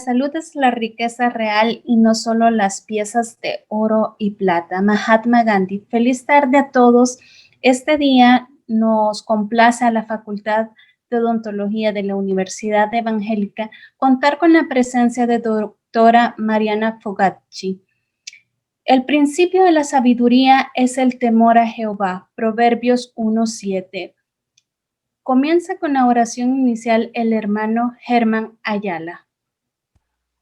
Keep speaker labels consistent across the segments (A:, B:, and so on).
A: salud es la riqueza real y no solo las piezas de oro y plata. Mahatma Gandhi. Feliz tarde a todos. Este día nos complace a la Facultad de Odontología de la Universidad Evangélica contar con la presencia de doctora Mariana Fogacci. El principio de la sabiduría es el temor a Jehová. Proverbios 1:7. Comienza con la oración inicial el hermano Germán Ayala.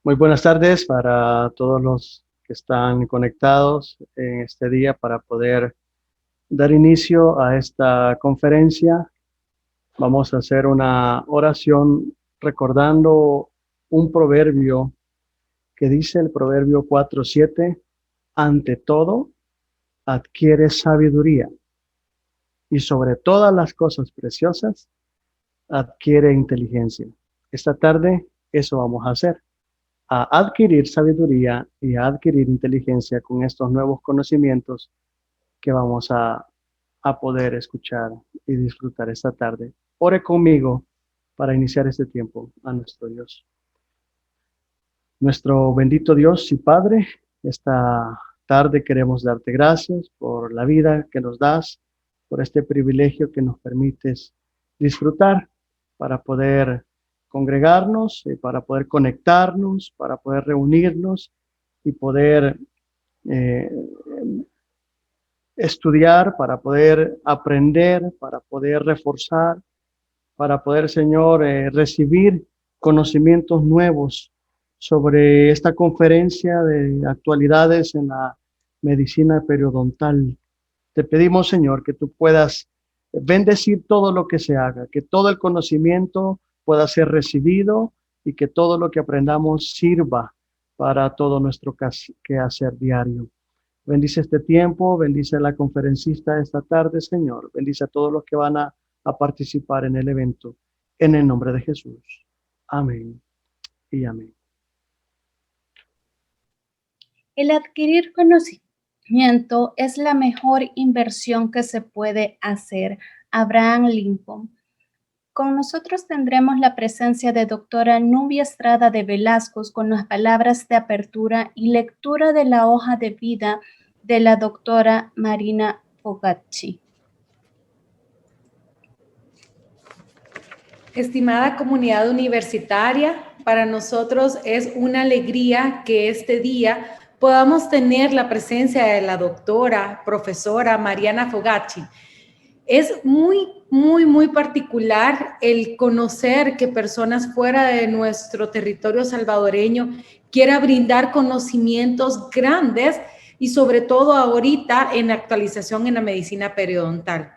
B: Muy buenas tardes para todos los que están conectados en este día para poder dar inicio a esta conferencia. Vamos a hacer una oración recordando un proverbio que dice el proverbio 4:7, ante todo, adquiere sabiduría y sobre todas las cosas preciosas, adquiere inteligencia. Esta tarde eso vamos a hacer, a adquirir sabiduría y a adquirir inteligencia con estos nuevos conocimientos que vamos a poder escuchar y disfrutar esta tarde. Ore conmigo para iniciar este tiempo a nuestro Dios. Nuestro bendito Dios y Padre, esta tarde queremos darte gracias por la vida que nos das, por este privilegio que nos permites disfrutar para poder congregarnos, para poder conectarnos, para poder reunirnos y poder estudiar, para poder aprender, para poder reforzar, para poder, Señor, recibir conocimientos nuevos sobre esta conferencia de actualidades en la medicina periodontal. Te pedimos, Señor, que tú puedas bendecir todo lo que se haga, que todo el conocimiento pueda ser recibido y que todo lo que aprendamos sirva para todo nuestro quehacer diario. Bendice este tiempo, bendice a la conferencista esta tarde, Señor. Bendice a todos los que van a participar en el evento. En el nombre de Jesús. Amén y amén.
A: El adquirir conocimiento es la mejor inversión que se puede hacer. Abraham Lincoln. Con nosotros tendremos la presencia de doctora Nubia Estrada de Velasco con las palabras de apertura y lectura de la hoja de vida de la doctora Mariana Fogacci.
C: Estimada comunidad universitaria, para nosotros es una alegría que este día podamos tener la presencia de la doctora, profesora Mariana Fogacci. Es muy particular el conocer que personas fuera de nuestro territorio salvadoreño quieran brindar conocimientos grandes y sobre todo ahorita en la actualización en la medicina periodontal.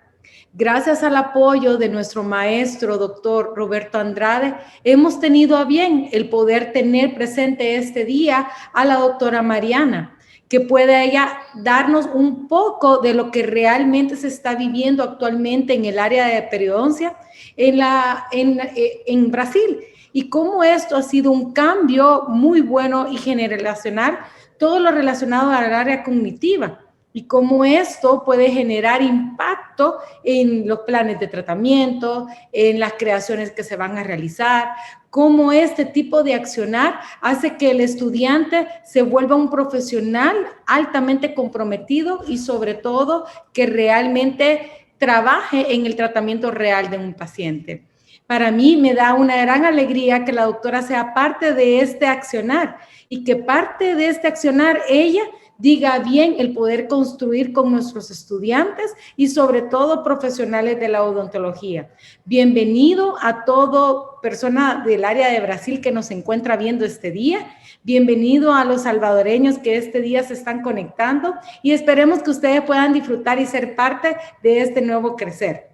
C: Gracias al apoyo de nuestro maestro, doctor Roberto Andrade, hemos tenido a bien el poder tener presente este día a la doctora Mariana, que pueda ella darnos un poco de lo que realmente se está viviendo actualmente en el área de periodoncia en Brasil y cómo esto ha sido un cambio muy bueno y generacional, todo lo relacionado al área cognitiva y cómo esto puede generar impacto en los planes de tratamiento, en las creaciones que se van a realizar, cómo este tipo de accionar hace que el estudiante se vuelva un profesional altamente comprometido y sobre todo que realmente trabaje en el tratamiento real de un paciente. Para mí me da una gran alegría que la doctora sea parte de este accionar y que parte de este accionar ella diga bien el poder construir con nuestros estudiantes y sobre todo profesionales de la odontología. Bienvenido a toda persona del área de Brasil que nos encuentra viendo este día. Bienvenido a los salvadoreños que este día se están conectando y esperemos que ustedes puedan disfrutar y ser parte de este nuevo crecer.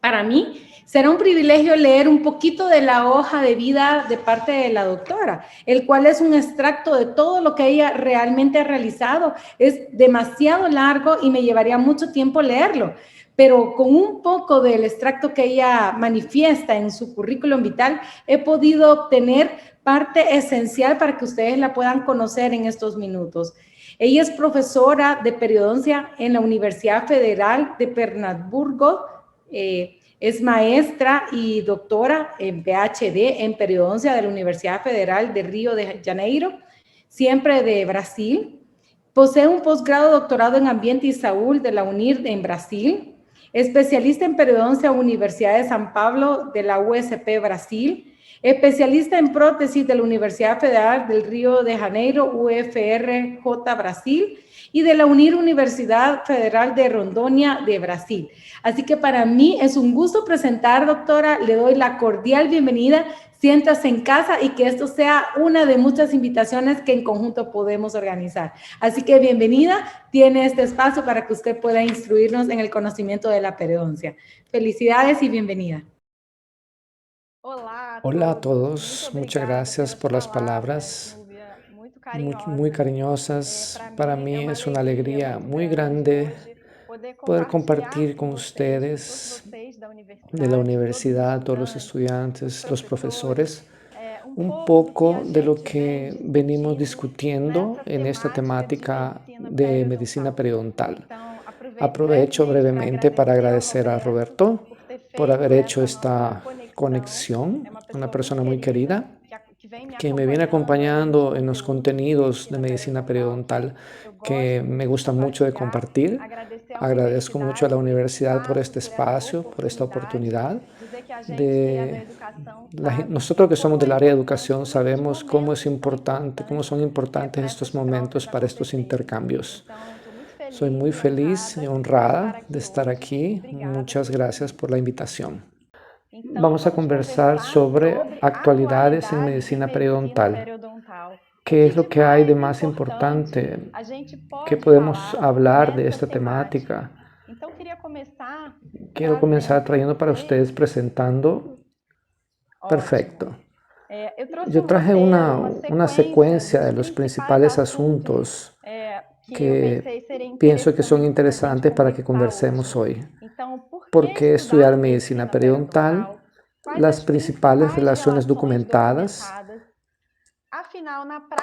C: Para mí, será un privilegio leer un poquito de la hoja de vida de parte de la doctora, el cual es un extracto de todo lo que ella realmente ha realizado. Es demasiado largo y me llevaría mucho tiempo leerlo, pero con un poco del extracto que ella manifiesta en su currículum vital, he podido obtener parte esencial para que ustedes la puedan conocer en estos minutos. Ella es profesora de periodoncia en la Universidad Federal de Pernambuco, Es maestra y doctora en PhD en periodoncia de la Universidad Federal de Río de Janeiro, siempre de Brasil. Posee un posgrado doctorado en Ambiente y Salud de la UNIR en Brasil. Especialista en periodoncia Universidad de San Pablo de la USP Brasil. Especialista en prótesis de la Universidad Federal del Río de Janeiro, UFRJ Brasil, y de la UNIR Universidad Federal de Rondônia de Brasil. Así que para mí es un gusto presentar, doctora, le doy la cordial bienvenida, siéntase en casa y que esto sea una de muchas invitaciones que en conjunto podemos organizar. Así que bienvenida, tiene este espacio para que usted pueda instruirnos en el conocimiento de la periodoncia. Felicidades y bienvenida.
D: Hola a todos, muchas gracias por las palabras muy cariñosas. Para mí es una alegría muy grande poder compartir con ustedes de la universidad, todos los estudiantes, los profesores, un poco de lo que venimos discutiendo en esta temática de medicina periodontal. Aprovecho brevemente para agradecer a Roberto por haber hecho esta conexión, una persona muy querida que me viene acompañando en los contenidos de medicina periodontal que me gusta mucho de compartir. Agradezco mucho a la universidad por este espacio, por esta oportunidad. Nosotros que somos del área de educación sabemos cómo es importante, cómo son importantes estos momentos para estos intercambios. Soy muy feliz y honrada de estar aquí. Muchas gracias por la invitación. Vamos a conversar sobre actualidades en medicina periodontal. ¿Qué es lo que hay de más importante? ¿Qué podemos hablar de esta temática? Quiero comenzar trayendo para ustedes, presentando. Perfecto. Yo traje una secuencia de los principales asuntos que pienso que son interesantes para que conversemos hoy. ¿Por qué estudiar medicina periodontal? Las principales relaciones documentadas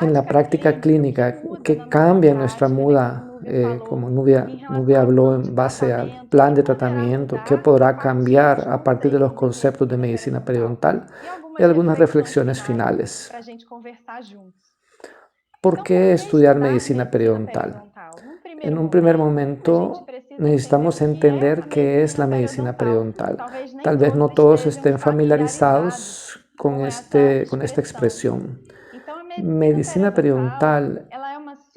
D: en la práctica clínica que cambian nuestra muda, como Nubia habló en base al plan de tratamiento, que podrá cambiar a partir de los conceptos de medicina periodontal y algunas reflexiones finales. ¿Por qué estudiar medicina periodontal? En un primer momento necesitamos entender qué es la medicina periodontal. Tal vez no todos estén familiarizados con esta expresión. Medicina periodontal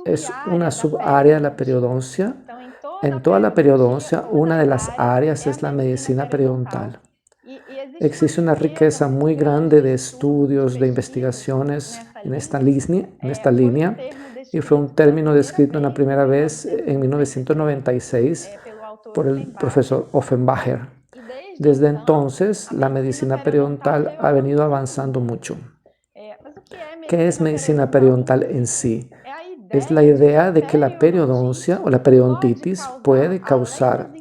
D: es una subárea de la periodoncia. En toda la periodoncia, una de las áreas es la medicina periodontal. Existe una riqueza muy grande de estudios, de investigaciones en esta línea, y fue un término descrito la primera vez en 1996 por el profesor Offenbacher. Desde entonces, la medicina periodontal ha venido avanzando mucho. ¿Qué es medicina periodontal en sí? Es la idea de que la periodoncia o la periodontitis puede causar,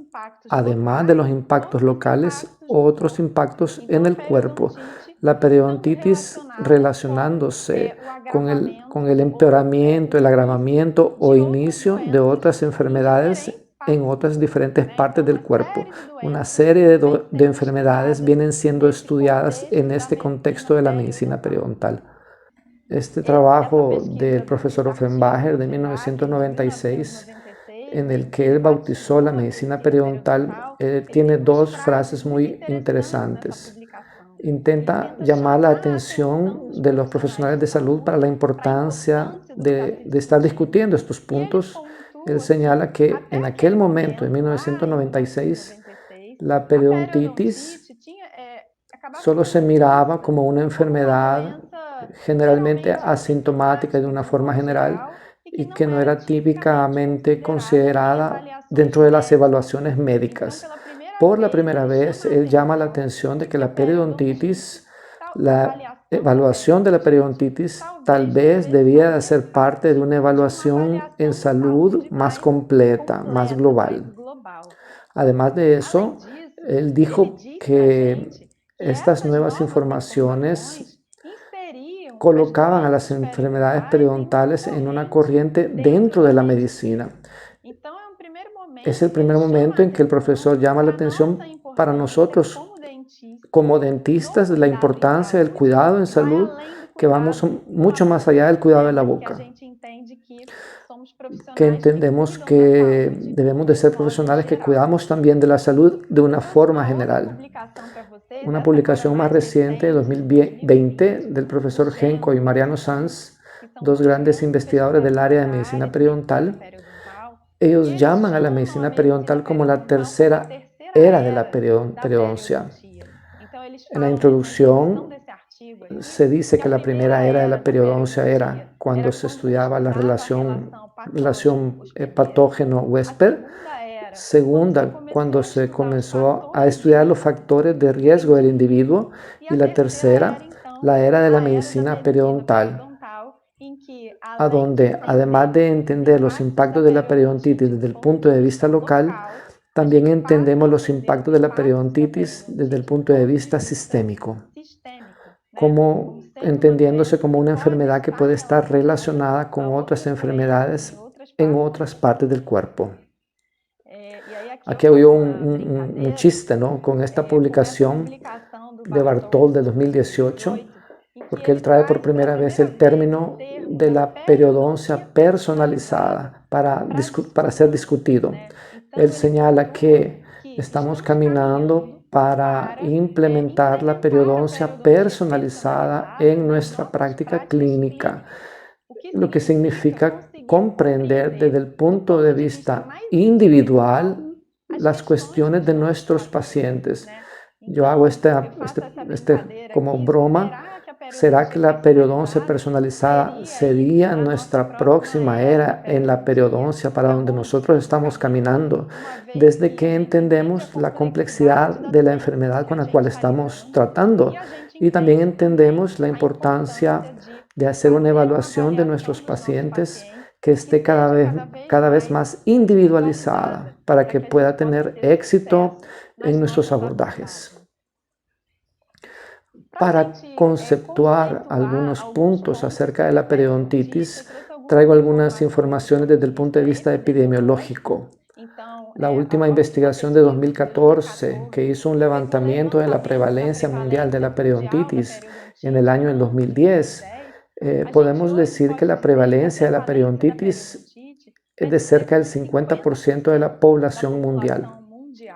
D: además de los impactos locales, otros impactos en el cuerpo. La periodontitis relacionándose con el empeoramiento, el agravamiento o inicio de otras enfermedades en otras diferentes partes del cuerpo. Una serie de enfermedades vienen siendo estudiadas en este contexto de la medicina periodontal. Este trabajo del profesor Offenbacher de 1996, en el que él bautizó la medicina periodontal, tiene dos frases muy interesantes. Intenta llamar la atención de los profesionales de salud para la importancia de estar discutiendo estos puntos. Él señala que en aquel momento, en 1996, la periodontitis solo se miraba como una enfermedad generalmente asintomática de una forma general y que no era típicamente considerada dentro de las evaluaciones médicas. Por la primera vez, él llama la atención de que la evaluación de la periodontitis tal vez debía de ser parte de una evaluación en salud más completa, más global. Además de eso, él dijo que estas nuevas informaciones colocaban a las enfermedades periodontales en una corriente dentro de la medicina. Es el primer momento en que el profesor llama la atención para nosotros como dentistas de la importancia del cuidado en salud, que vamos mucho más allá del cuidado de la boca, que entendemos que debemos de ser profesionales que cuidamos también de la salud de una forma general. Una publicación más reciente de 2020 del profesor Genco y Mariano Sanz, dos grandes investigadores del área de medicina periodontal. Ellos llaman a la medicina periodontal como la tercera era de la periodoncia. En la introducción se dice que la primera era de la periodoncia era cuando se estudiaba la relación patógeno-huésped. Segunda, cuando se comenzó a estudiar los factores de riesgo del individuo. Y la tercera, la era de la medicina periodontal, a donde, además de entender los impactos de la periodontitis desde el punto de vista local, también entendemos los impactos de la periodontitis desde el punto de vista sistémico, como entendiéndose como una enfermedad que puede estar relacionada con otras enfermedades en otras partes del cuerpo. Aquí hay un chiste, ¿no?, con esta publicación de Bartol de 2018, porque él trae por primera vez el término de la periodoncia personalizada para ser discutido. Él señala que estamos caminando para implementar la periodoncia personalizada en nuestra práctica clínica, lo que significa comprender desde el punto de vista individual las cuestiones de nuestros pacientes. Yo hago como broma. ¿Será que la periodoncia personalizada sería nuestra próxima era en la periodoncia para donde nosotros estamos caminando, desde que entendemos la complejidad de la enfermedad con la cual estamos tratando? Y también entendemos la importancia de hacer una evaluación de nuestros pacientes que esté cada vez más individualizada para que pueda tener éxito en nuestros abordajes. Para conceptuar algunos puntos acerca de la periodontitis, traigo algunas informaciones desde el punto de vista epidemiológico. La última investigación de 2014, que hizo un levantamiento de la prevalencia mundial de la periodontitis en el año 2010, podemos decir que la prevalencia de la periodontitis es de cerca del 50% de la población mundial.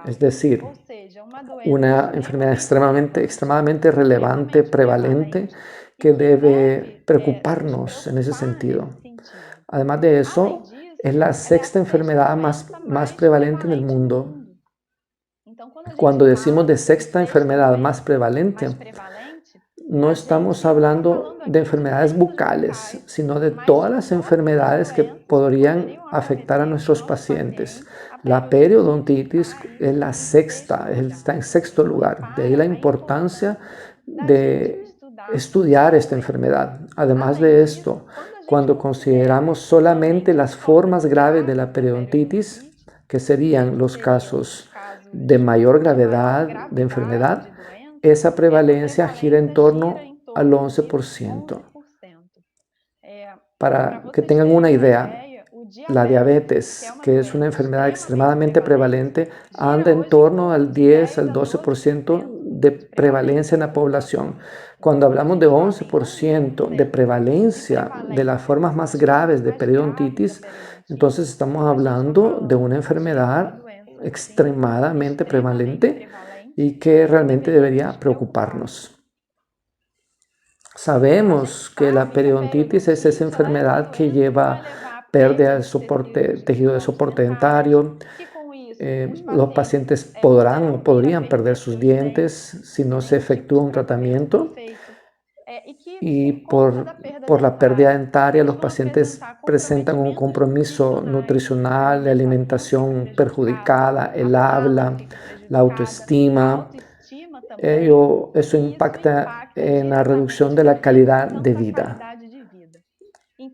D: Es decir, una enfermedad extremadamente relevante, prevalente, que debe preocuparnos en ese sentido. Además de eso, es la sexta enfermedad más prevalente en el mundo. Cuando decimos de sexta enfermedad más prevalente, no estamos hablando de enfermedades bucales, sino de todas las enfermedades que podrían afectar a nuestros pacientes. La periodontitis es la sexta, está en sexto lugar. De ahí la importancia de estudiar esta enfermedad. Además de esto, cuando consideramos solamente las formas graves de la periodontitis, que serían los casos de mayor gravedad de enfermedad, esa prevalencia gira en torno al 11%. Para que tengan una idea, la diabetes, que es una enfermedad extremadamente prevalente, anda en torno al 10 al 12% de prevalencia en la población. Cuando hablamos de 11% de prevalencia de las formas más graves de periodontitis, entonces estamos hablando de una enfermedad extremadamente prevalente y que realmente debería preocuparnos. Sabemos que la periodontitis es esa enfermedad que lleva pérdida de tejido de soporte dentario. Los pacientes podrían perder sus dientes si no se efectúa un tratamiento. Y por la pérdida dentaria, los pacientes presentan un compromiso nutricional, de alimentación perjudicada, el habla, la autoestima. Eso impacta en la reducción de la calidad de vida.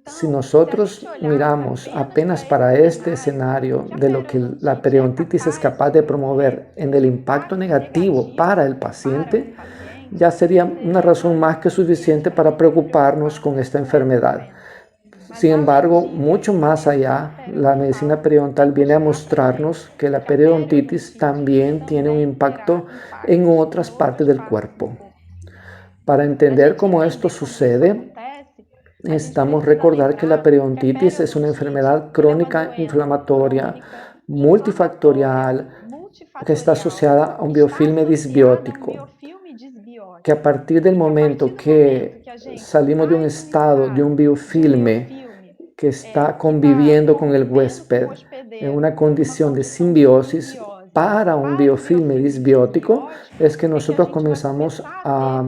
D: Si nosotros miramos apenas para este escenario de lo que la periodontitis es capaz de promover en el impacto negativo para el paciente, ya sería una razón más que suficiente para preocuparnos con esta enfermedad. Sin embargo, mucho más allá, la medicina periodontal viene a mostrarnos que la periodontitis también tiene un impacto en otras partes del cuerpo. Para entender cómo esto sucede, necesitamos recordar que la periodontitis es una enfermedad crónica inflamatoria multifactorial que está asociada a un biofilme disbiótico, que a partir del momento que salimos de un estado de un biofilme que está conviviendo con el huésped en una condición de simbiosis para un biofilme disbiótico, es que nosotros comenzamos a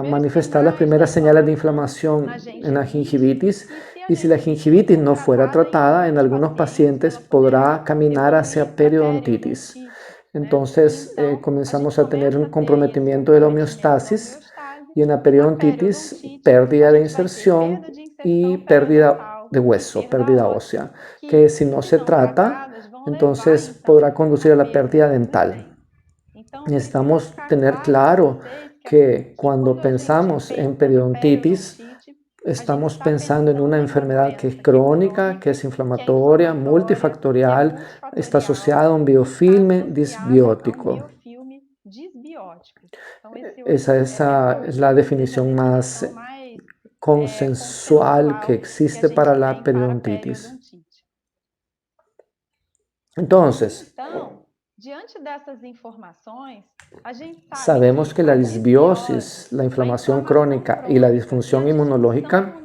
D: manifestar las primeras señales de inflamación en la gingivitis, y si la gingivitis no fuera tratada, en algunos pacientes podrá caminar hacia periodontitis. Entonces comenzamos a tener un comprometimiento de la homeostasis y en la periodontitis pérdida de inserción y pérdida de hueso, pérdida ósea, que si no se trata, entonces podrá conducir a la pérdida dental. Necesitamos tener claro que cuando pensamos en periodontitis, estamos pensando en una enfermedad que es crónica, que es inflamatoria, multifactorial, está asociada a un biofilme disbiótico. Esa es la definición más consensual que existe para la periodontitis. Entonces, sabemos que la disbiosis, la inflamación crónica y la disfunción inmunológica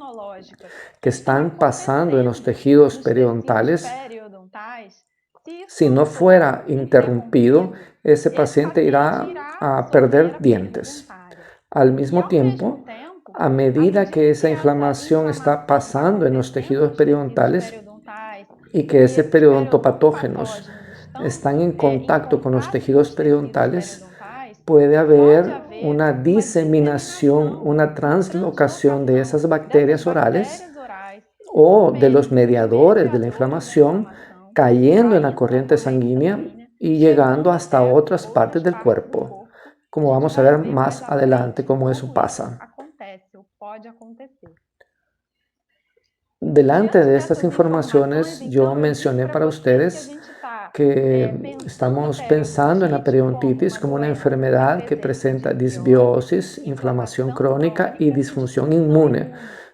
D: que están pasando en los tejidos periodontales, si no fuera interrumpido, ese paciente irá a perder dientes. Al mismo tiempo, a medida que esa inflamación está pasando en los tejidos periodontales y que esos periodontopatógenos están en contacto con los tejidos periodontales, puede haber una diseminación, una translocación de esas bacterias orales o de los mediadores de la inflamación cayendo en la corriente sanguínea y llegando hasta otras partes del cuerpo, como vamos a ver más adelante cómo eso pasa. Delante de estas informaciones, yo mencioné para ustedes que estamos pensando en la periodontitis como una enfermedad que presenta disbiosis, inflamación crónica y disfunción inmune.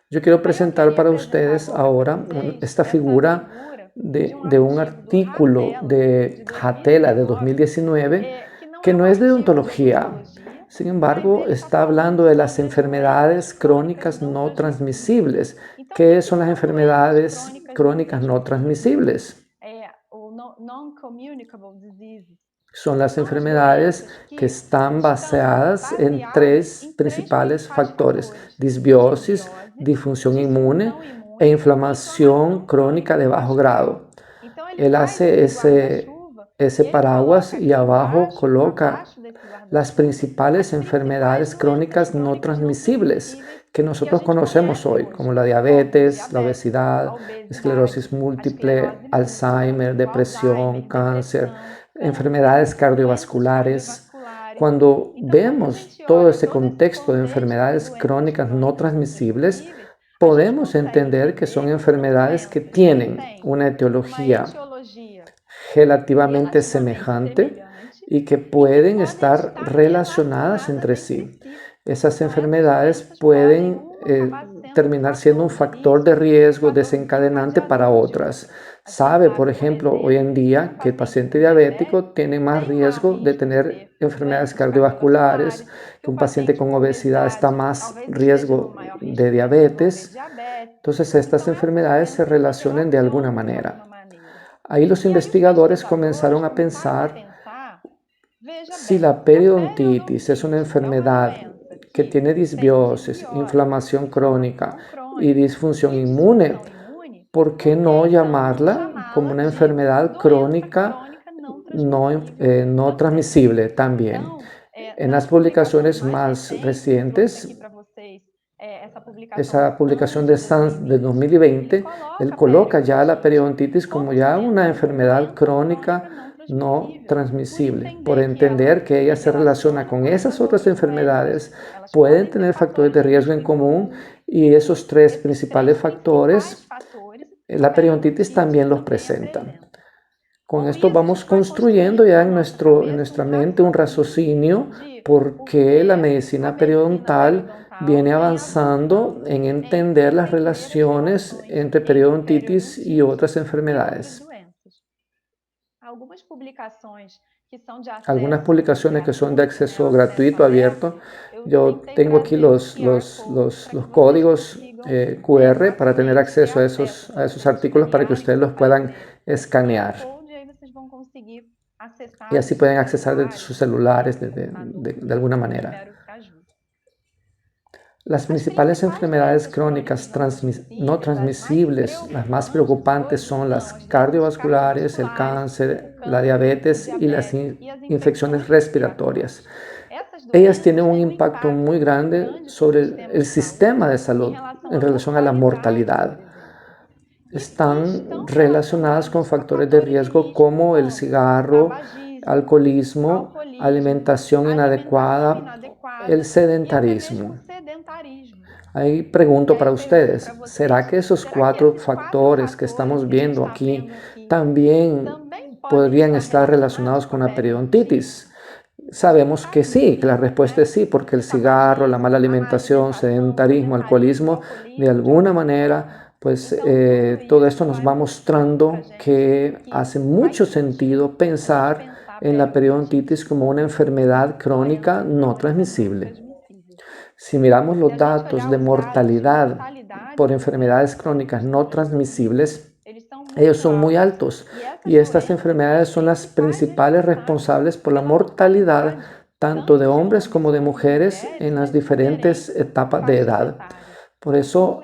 D: Yo quiero presentar para ustedes ahora esta figura de un artículo de Hatela de 2019 que no es de odontología. Sin embargo, está hablando de las enfermedades crónicas no transmisibles. ¿Qué son las enfermedades crónicas no transmisibles? Son las enfermedades que están basadas en tres principales factores: disbiosis, disfunción inmune e inflamación crónica de bajo grado. Él hace ese paraguas y abajo coloca las principales enfermedades crónicas no transmisibles que nosotros conocemos hoy, como la diabetes, la obesidad, esclerosis múltiple, Alzheimer, depresión, cáncer, enfermedades cardiovasculares. Cuando vemos todo ese contexto de enfermedades crónicas no transmisibles, podemos entender que son enfermedades que tienen una etiología relativamente semejante y que pueden estar relacionadas entre sí. Esas enfermedades pueden terminar siendo un factor de riesgo desencadenante para otras. Sabe, por ejemplo, hoy en día que el paciente diabético tiene más riesgo de tener enfermedades cardiovasculares, que un paciente con obesidad está más riesgo de diabetes. Entonces, estas enfermedades se relacionan de alguna manera. Ahí los investigadores comenzaron a pensar si la periodontitis es una enfermedad que tiene disbiosis, inflamación crónica y disfunción inmune, ¿por qué no llamarla como una enfermedad crónica no transmisible también? En las publicaciones más recientes, esa publicación de Sanz de 2020, él coloca ya la periodontitis como ya una enfermedad crónica no transmisible. Por entender que ella se relaciona con esas otras enfermedades, pueden tener factores de riesgo en común y esos tres principales factores, la periodontitis también los presenta. Con esto vamos construyendo ya en nuestra mente un raciocinio porque la medicina periodontal viene avanzando en entender las relaciones entre periodontitis y otras enfermedades. Algunas publicaciones que son de acceso gratuito, abierto. Yo tengo aquí los códigos QR para tener acceso a esos artículos para que ustedes los puedan escanear. Y así pueden accesar desde sus celulares de alguna manera. Las principales enfermedades crónicas no transmisibles, las más preocupantes son las cardiovasculares, el cáncer, la diabetes y las infecciones respiratorias. Ellas tienen un impacto muy grande sobre el sistema de salud en relación a la mortalidad. Están relacionadas con factores de riesgo como el cigarro, alcoholismo, alimentación inadecuada, el sedentarismo. Ahí pregunto para ustedes, ¿será que esos 4 factores que estamos viendo aquí también podrían estar relacionados con la periodontitis? Sabemos que sí, que la respuesta es sí, porque el cigarro, la mala alimentación, sedentarismo, alcoholismo, de alguna manera, pues todo esto nos va mostrando que hace mucho sentido pensar en la periodontitis como una enfermedad crónica no transmisible. Si miramos los datos de mortalidad por enfermedades crónicas no transmisibles, ellos son muy altos y estas enfermedades son las principales responsables por la mortalidad tanto de hombres como de mujeres en las diferentes etapas de edad. Por eso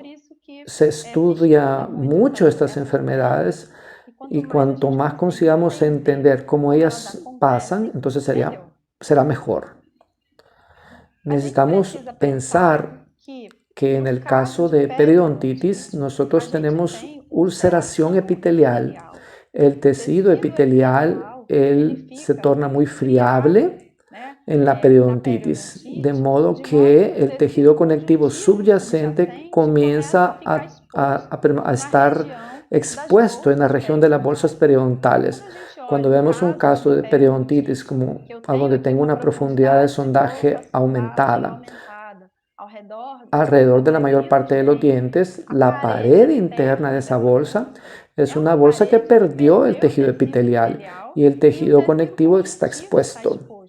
D: se estudia mucho estas enfermedades y cuanto más consigamos entender cómo ellas pasan, entonces será mejor. Necesitamos pensar que en el caso de periodontitis nosotros tenemos ulceración epitelial. El tejido epitelial se torna muy friable en la periodontitis, de modo que el tejido conectivo subyacente comienza a estar expuesto en la región de las bolsas periodontales. Cuando vemos un caso de periodontitis como a donde tengo una profundidad de sondaje aumentada, alrededor de la mayor parte de los dientes, la pared interna de esa bolsa es una bolsa que perdió el tejido epitelial y el tejido conectivo está expuesto.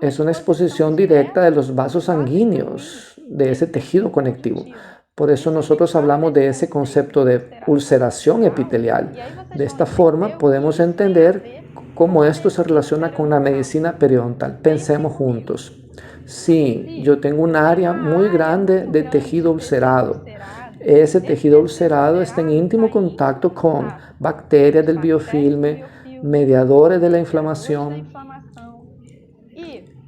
D: Es una exposición directa de los vasos sanguíneos de ese tejido conectivo. Por eso nosotros hablamos de ese concepto de ulceración epitelial. De esta forma podemos entender cómo esto se relaciona con la medicina periodontal. Pensemos juntos. Sí, yo tengo un área muy grande de tejido ulcerado. Ese tejido ulcerado está en íntimo contacto con bacterias del biofilme, mediadores de la inflamación.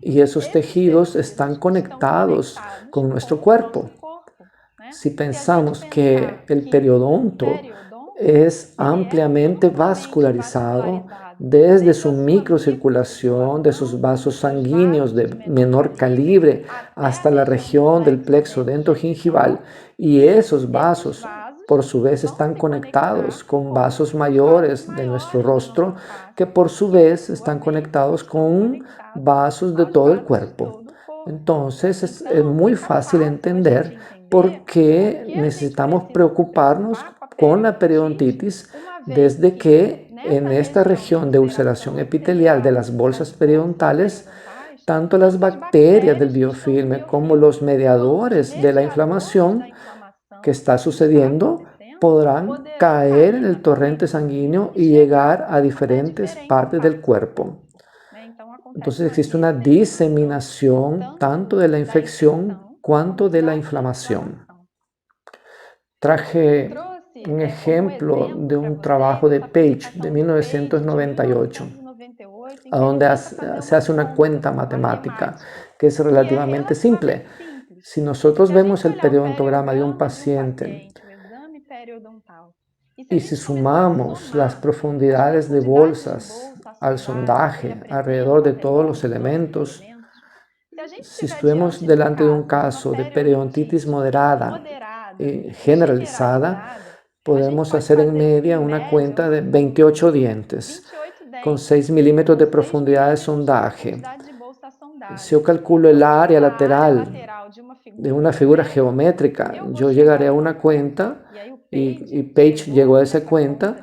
D: Y esos tejidos están conectados con nuestro cuerpo. Si pensamos que el periodonto es ampliamente vascularizado desde su microcirculación, de sus vasos sanguíneos de menor calibre hasta la región del plexo dentogingival, y esos vasos por su vez están conectados con vasos mayores de nuestro rostro, que por su vez están conectados con vasos de todo el cuerpo. Entonces es muy fácil entender por qué necesitamos preocuparnos con la periodontitis desde que en esta región de ulceración epitelial de las bolsas periodontales, tanto las bacterias del biofilme como los mediadores de la inflamación que está sucediendo podrán caer en el torrente sanguíneo y llegar a diferentes partes del cuerpo. Entonces existe una diseminación tanto de la infección cuanto de la inflamación. Traje un ejemplo de un trabajo de Page de 1998, a donde se hace una cuenta matemática que es relativamente simple. Si nosotros vemos el periodontograma de un paciente y si sumamos las profundidades de bolsas al sondaje alrededor de todos los elementos, si estuvimos delante de un caso de periodontitis moderada y generalizada, podemos hacer en media una cuenta de 28 dientes con 6 milímetros de profundidad de sondaje. Si yo calculo el área lateral de una figura geométrica, yo llegaré a una cuenta, y Page llegó a esa cuenta,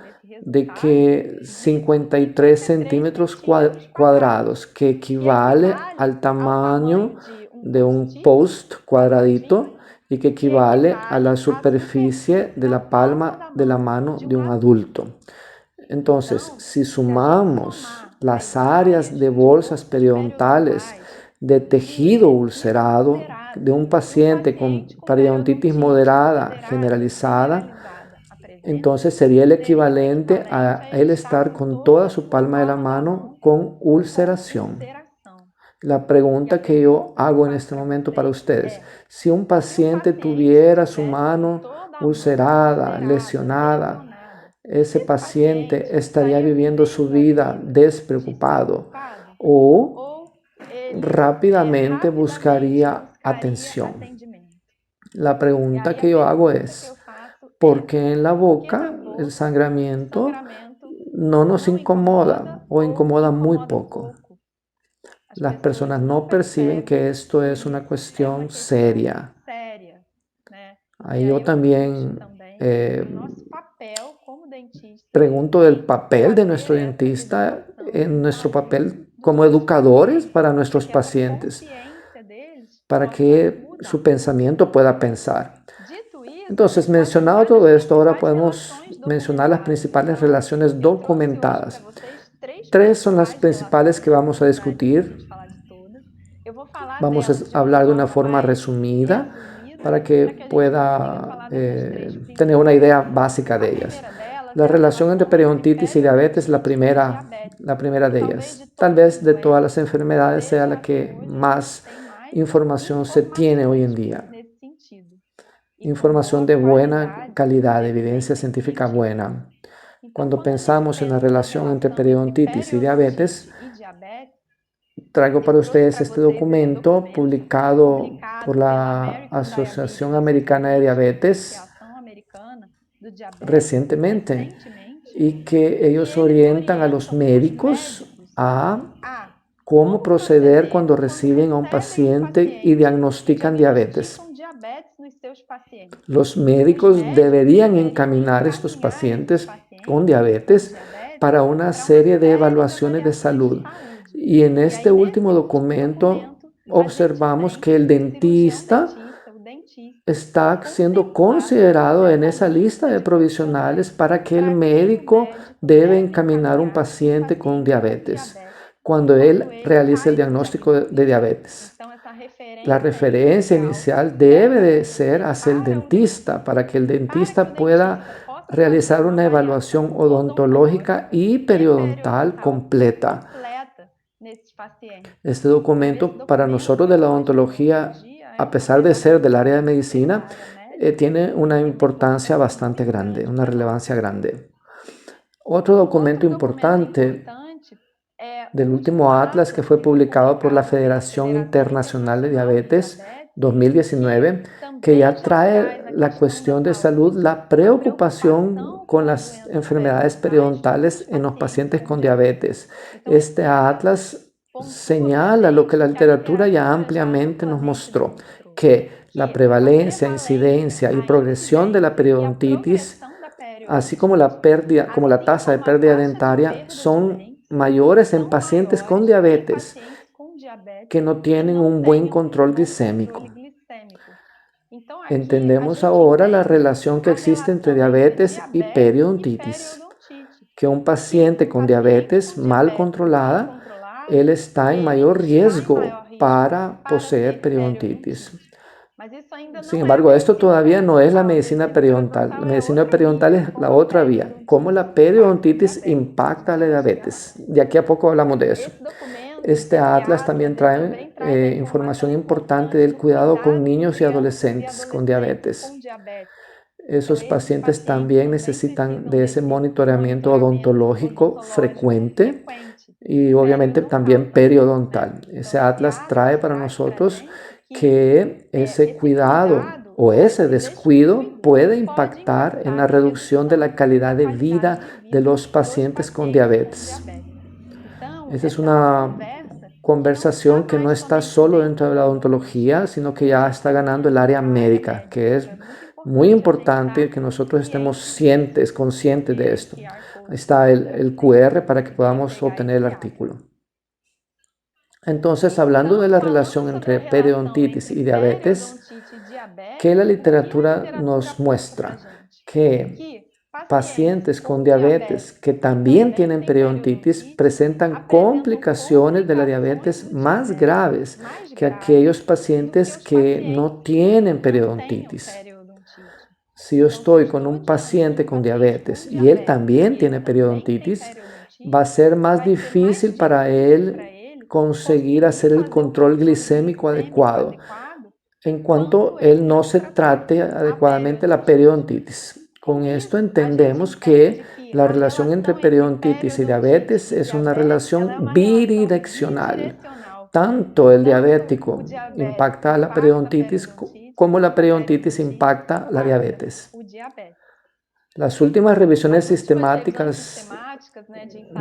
D: de que 53 centímetros cuadrados, que equivale al tamaño de un post cuadradito y que equivale a la superficie de la palma de la mano de un adulto. Entonces, si sumamos las áreas de bolsas periodontales de tejido ulcerado de un paciente con periodontitis moderada generalizada, entonces sería el equivalente a él estar con toda su palma de la mano con ulceración. La pregunta que yo hago en este momento para ustedes: si un paciente tuviera su mano ulcerada, lesionada, ese paciente estaría viviendo su vida despreocupado o rápidamente buscaría atención. La pregunta que yo hago es: ¿por qué en la boca el sangramiento no nos incomoda o incomoda muy poco? Las personas no perciben que esto es una cuestión seria. Ahí yo también pregunto del papel de nuestro dentista en nuestro papel como educadores para nuestros pacientes, para que su pensamiento pueda pensar. Entonces, mencionado todo esto, ahora podemos mencionar las principales relaciones documentadas. 3 son las principales que vamos a discutir. Vamos a hablar de una forma resumida para que pueda tener una idea básica de ellas. La relación entre periodontitis y diabetes es la primera de ellas. Tal vez de todas las enfermedades sea la que más información se tiene hoy en día. Información de buena calidad, evidencia científica buena. Cuando pensamos en la relación entre periodontitis y diabetes, traigo para ustedes este documento publicado por la Asociación Americana de Diabetes recientemente, y que ellos orientan a los médicos a cómo proceder cuando reciben a un paciente y diagnostican diabetes. Los médicos deberían encaminar a estos pacientes con diabetes para una serie de evaluaciones de salud. Y en este último documento observamos que el dentista está siendo considerado en esa lista de provisionales para que el médico debe encaminar un paciente con diabetes cuando él realice el diagnóstico de diabetes. La referencia inicial debe de ser hacia el dentista para que el dentista pueda realizar una evaluación odontológica y periodontal completa. Este documento para nosotros de la odontología, a pesar de ser del área de medicina, tiene una importancia bastante grande, una relevancia grande. Otro documento importante del último atlas que fue publicado por la Federación Internacional de Diabetes 2019, que ya trae la cuestión de salud, la preocupación con las enfermedades periodontales en los pacientes con diabetes. Este atlas señala lo que la literatura ya ampliamente nos mostró, que la prevalencia, incidencia y progresión de la periodontitis, así como la tasa de pérdida dentaria, son mayores en pacientes con diabetes que no tienen un buen control glicémico. Entendemos ahora la relación que existe entre diabetes y periodontitis, que un paciente con diabetes mal controlada, él está en mayor riesgo para poseer periodontitis. Sin embargo, esto todavía no es la medicina periodontal. La medicina periodontal es la otra vía. Cómo la periodontitis impacta a la diabetes. De aquí a poco hablamos de eso. Este atlas también trae información importante del cuidado con niños y adolescentes con diabetes. Esos pacientes también necesitan de ese monitoreamiento odontológico frecuente y obviamente también periodontal. Ese atlas trae para nosotros que ese cuidado o ese descuido puede impactar en la reducción de la calidad de vida de los pacientes con diabetes. Esa es una conversación que no está solo dentro de la odontología, sino que ya está ganando el área médica, que es muy importante que nosotros estemos conscientes de esto. Ahí está el QR para que podamos obtener el artículo. Entonces, hablando de la relación entre periodontitis y diabetes, ¿qué la literatura nos muestra? Que pacientes con diabetes que también tienen periodontitis presentan complicaciones de la diabetes más graves que aquellos pacientes que no tienen periodontitis. Si yo estoy con un paciente con diabetes y él también tiene periodontitis, va a ser más difícil para él conseguir hacer el control glicémico adecuado en cuanto él no se trate adecuadamente la periodontitis. Con esto entendemos que la relación entre periodontitis y diabetes es una relación bidireccional. Tanto el diabético impacta a la periodontitis como la periodontitis impacta la diabetes. Las últimas revisiones sistemáticas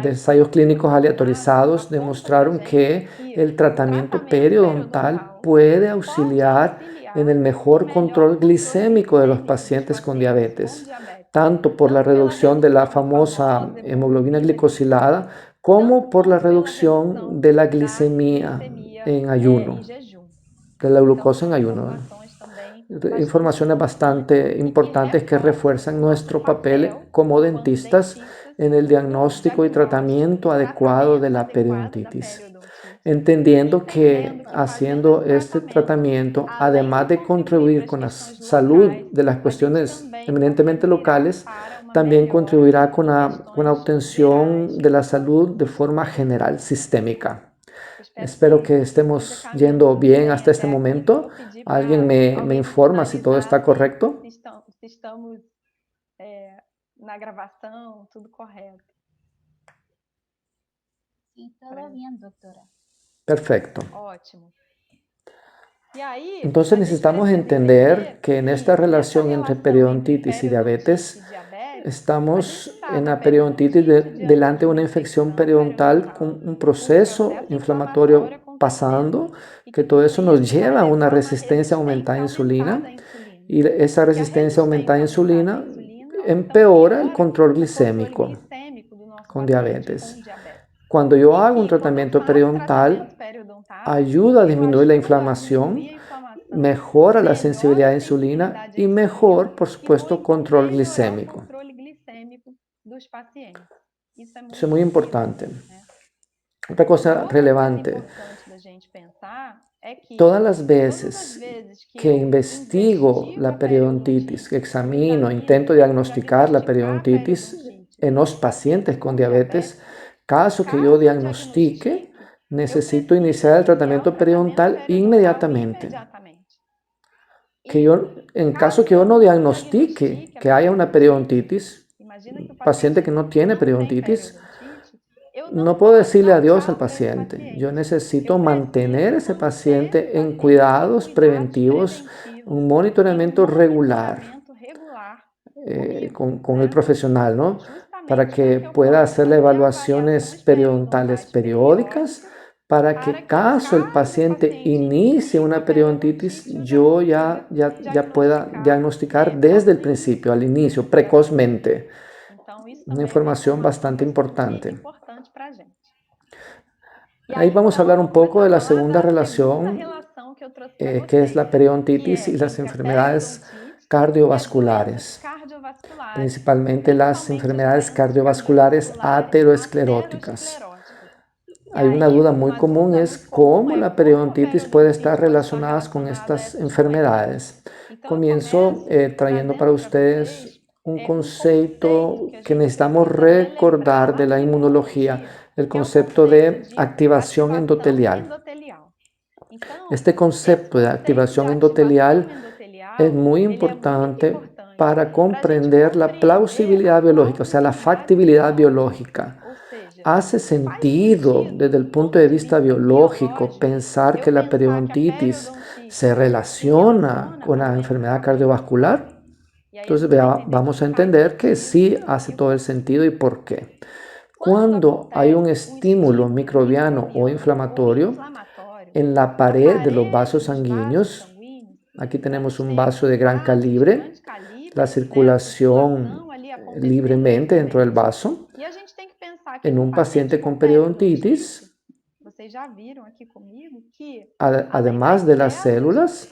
D: de ensayos clínicos aleatorizados demostraron que el tratamiento periodontal puede auxiliar en el mejor control glicémico de los pacientes con diabetes, tanto por la reducción de la famosa hemoglobina glicosilada como por la reducción de la glicemia en ayuno, de la glucosa en ayuno. Informaciones bastante importantes que refuerzan nuestro papel como dentistas en el diagnóstico y tratamiento adecuado de la periodontitis. Entendiendo que haciendo este tratamiento, además de contribuir con la salud de las cuestiones eminentemente locales, también contribuirá con la obtención de la salud de forma general, sistémica. Espero que estemos yendo bien hasta este momento. ¿Alguien me informa si todo está correcto?
E: Estamos na gravação, tudo correto.
A: Sí, todo bien, doctora.
D: Perfecto.
E: Ótimo.
D: Entonces necesitamos entender que en esta relación entre periodontitis y diabetes, estamos en la periodontitis delante de una infección periodontal con un proceso inflamatorio pasando, que todo eso nos lleva a una resistencia aumentada a insulina, y esa resistencia aumentada a insulina empeora el control glicémico con diabetes. Cuando yo hago un tratamiento periodontal, ayuda a disminuir la inflamación, mejora la sensibilidad a insulina y mejor, por supuesto, control glicémico. Eso es muy importante. Otra cosa relevante, todas las veces que investigo la periodontitis, que examino, intento diagnosticar la periodontitis en los pacientes con diabetes, caso que yo diagnostique, necesito iniciar el tratamiento periodontal inmediatamente. En caso que yo no diagnostique que haya una periodontitis, paciente que no tiene periodontitis, no puedo decirle adiós al paciente. Yo necesito mantener a ese paciente en cuidados preventivos, un monitoreamiento regular con el profesional, ¿no? Para que pueda hacerle evaluaciones periodontales periódicas, para que caso el paciente inicie una periodontitis, yo ya pueda diagnosticar desde el principio, al inicio, precozmente. Una información bastante importante. Ahí vamos a hablar un poco de la segunda relación, que es la periodontitis y las enfermedades cardiovasculares, principalmente las enfermedades cardiovasculares ateroscleróticas. Hay una duda muy común, es cómo la periodontitis puede estar relacionada con estas enfermedades. Comienzo trayendo para ustedes un concepto que necesitamos recordar de la inmunología, el concepto de activación endotelial. Este concepto de activación endotelial es muy importante para comprender la plausibilidad biológica, o sea, la factibilidad biológica. hace sentido desde el punto de vista biológico pensar que la periodontitis se relaciona con la enfermedad cardiovascular? Entonces vamos a entender que sí hace todo el sentido y por qué. Cuando hay un estímulo microbiano o inflamatorio en la pared de los vasos sanguíneos, aquí tenemos un vaso de gran calibre, la circulación libremente dentro del vaso. En un paciente con periodontitis, además de las células,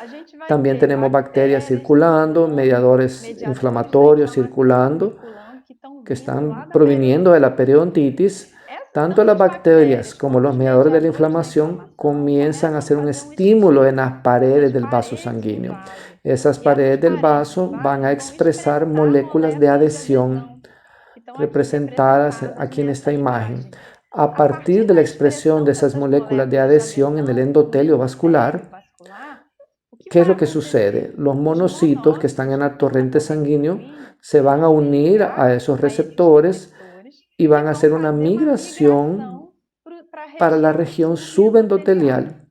D: también tenemos bacterias circulando, mediadores inflamatorios circulando, que están proviniendo de la periodontitis. Tanto las bacterias como los mediadores de la inflamación comienzan a hacer un estímulo en las paredes del vaso sanguíneo. Esas paredes del vaso van a expresar moléculas de adhesión representadas aquí en esta imagen. A partir de la expresión de esas moléculas de adhesión en el endotelio vascular, ¿qué es lo que sucede? Los monocitos que están en el torrente sanguíneo se van a unir a esos receptores y van a hacer una migración para la región subendotelial.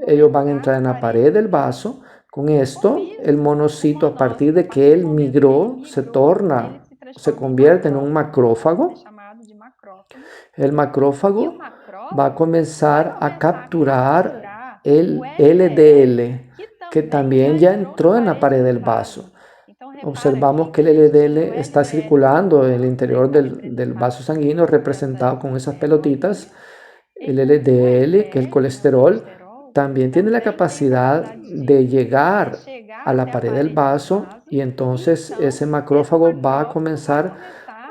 D: Ellos van a entrar en la pared del vaso. Con esto, el monocito, a partir de que él migró, se convierte en un macrófago. El macrófago va a comenzar a capturar el LDL, que también ya entró en la pared del vaso. Observamos que el LDL está circulando en el interior del vaso sanguíneo, representado con esas pelotitas. El LDL, que es el colesterol, también tiene la capacidad de llegar a la pared del vaso, y entonces ese macrófago va a comenzar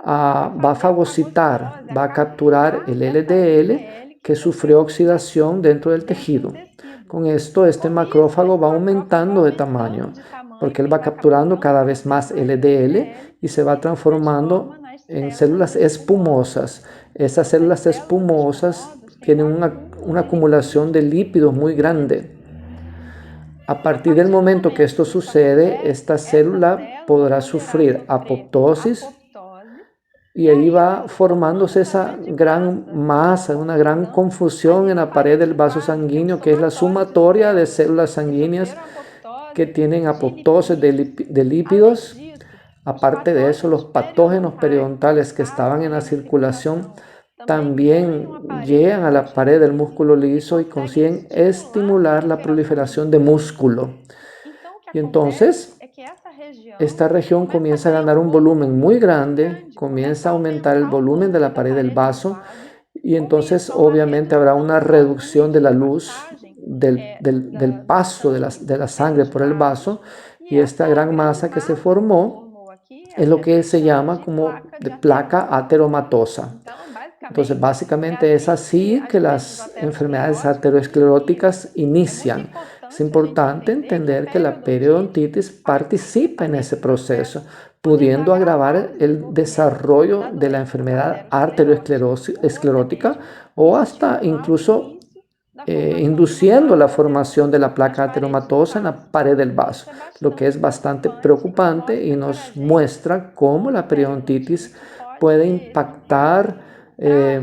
D: va a fagocitar, va a capturar el LDL que sufrió oxidación dentro del tejido. Con esto, este macrófago va aumentando de tamaño, porque él va capturando cada vez más LDL y se va transformando en células espumosas. Esas células espumosas tienen una acumulación de lípidos muy grande. A partir del momento que esto sucede, esta célula podrá sufrir apoptosis y ahí va formándose esa gran masa, una gran confusión en la pared del vaso sanguíneo, que es la sumatoria de células sanguíneas que tienen apoptosis de lípidos. Aparte de eso, los patógenos periodontales que estaban en la circulación también llegan a la pared del músculo liso y consiguen estimular la proliferación de músculo. Y entonces, esta región comienza a ganar un volumen muy grande, comienza a aumentar el volumen de la pared del vaso, y entonces obviamente habrá una reducción de la luz del paso de la sangre por el vaso, y esta gran masa que se formó es lo que se llama como de placa ateromatosa. Entonces, básicamente es así que las enfermedades arterioscleróticas inician. Es importante entender que la periodontitis participa en ese proceso, pudiendo agravar el desarrollo de la enfermedad arteriosclerótica o hasta incluso induciendo la formación de la placa ateromatosa en la pared del vaso, lo que es bastante preocupante y nos muestra cómo la periodontitis puede impactar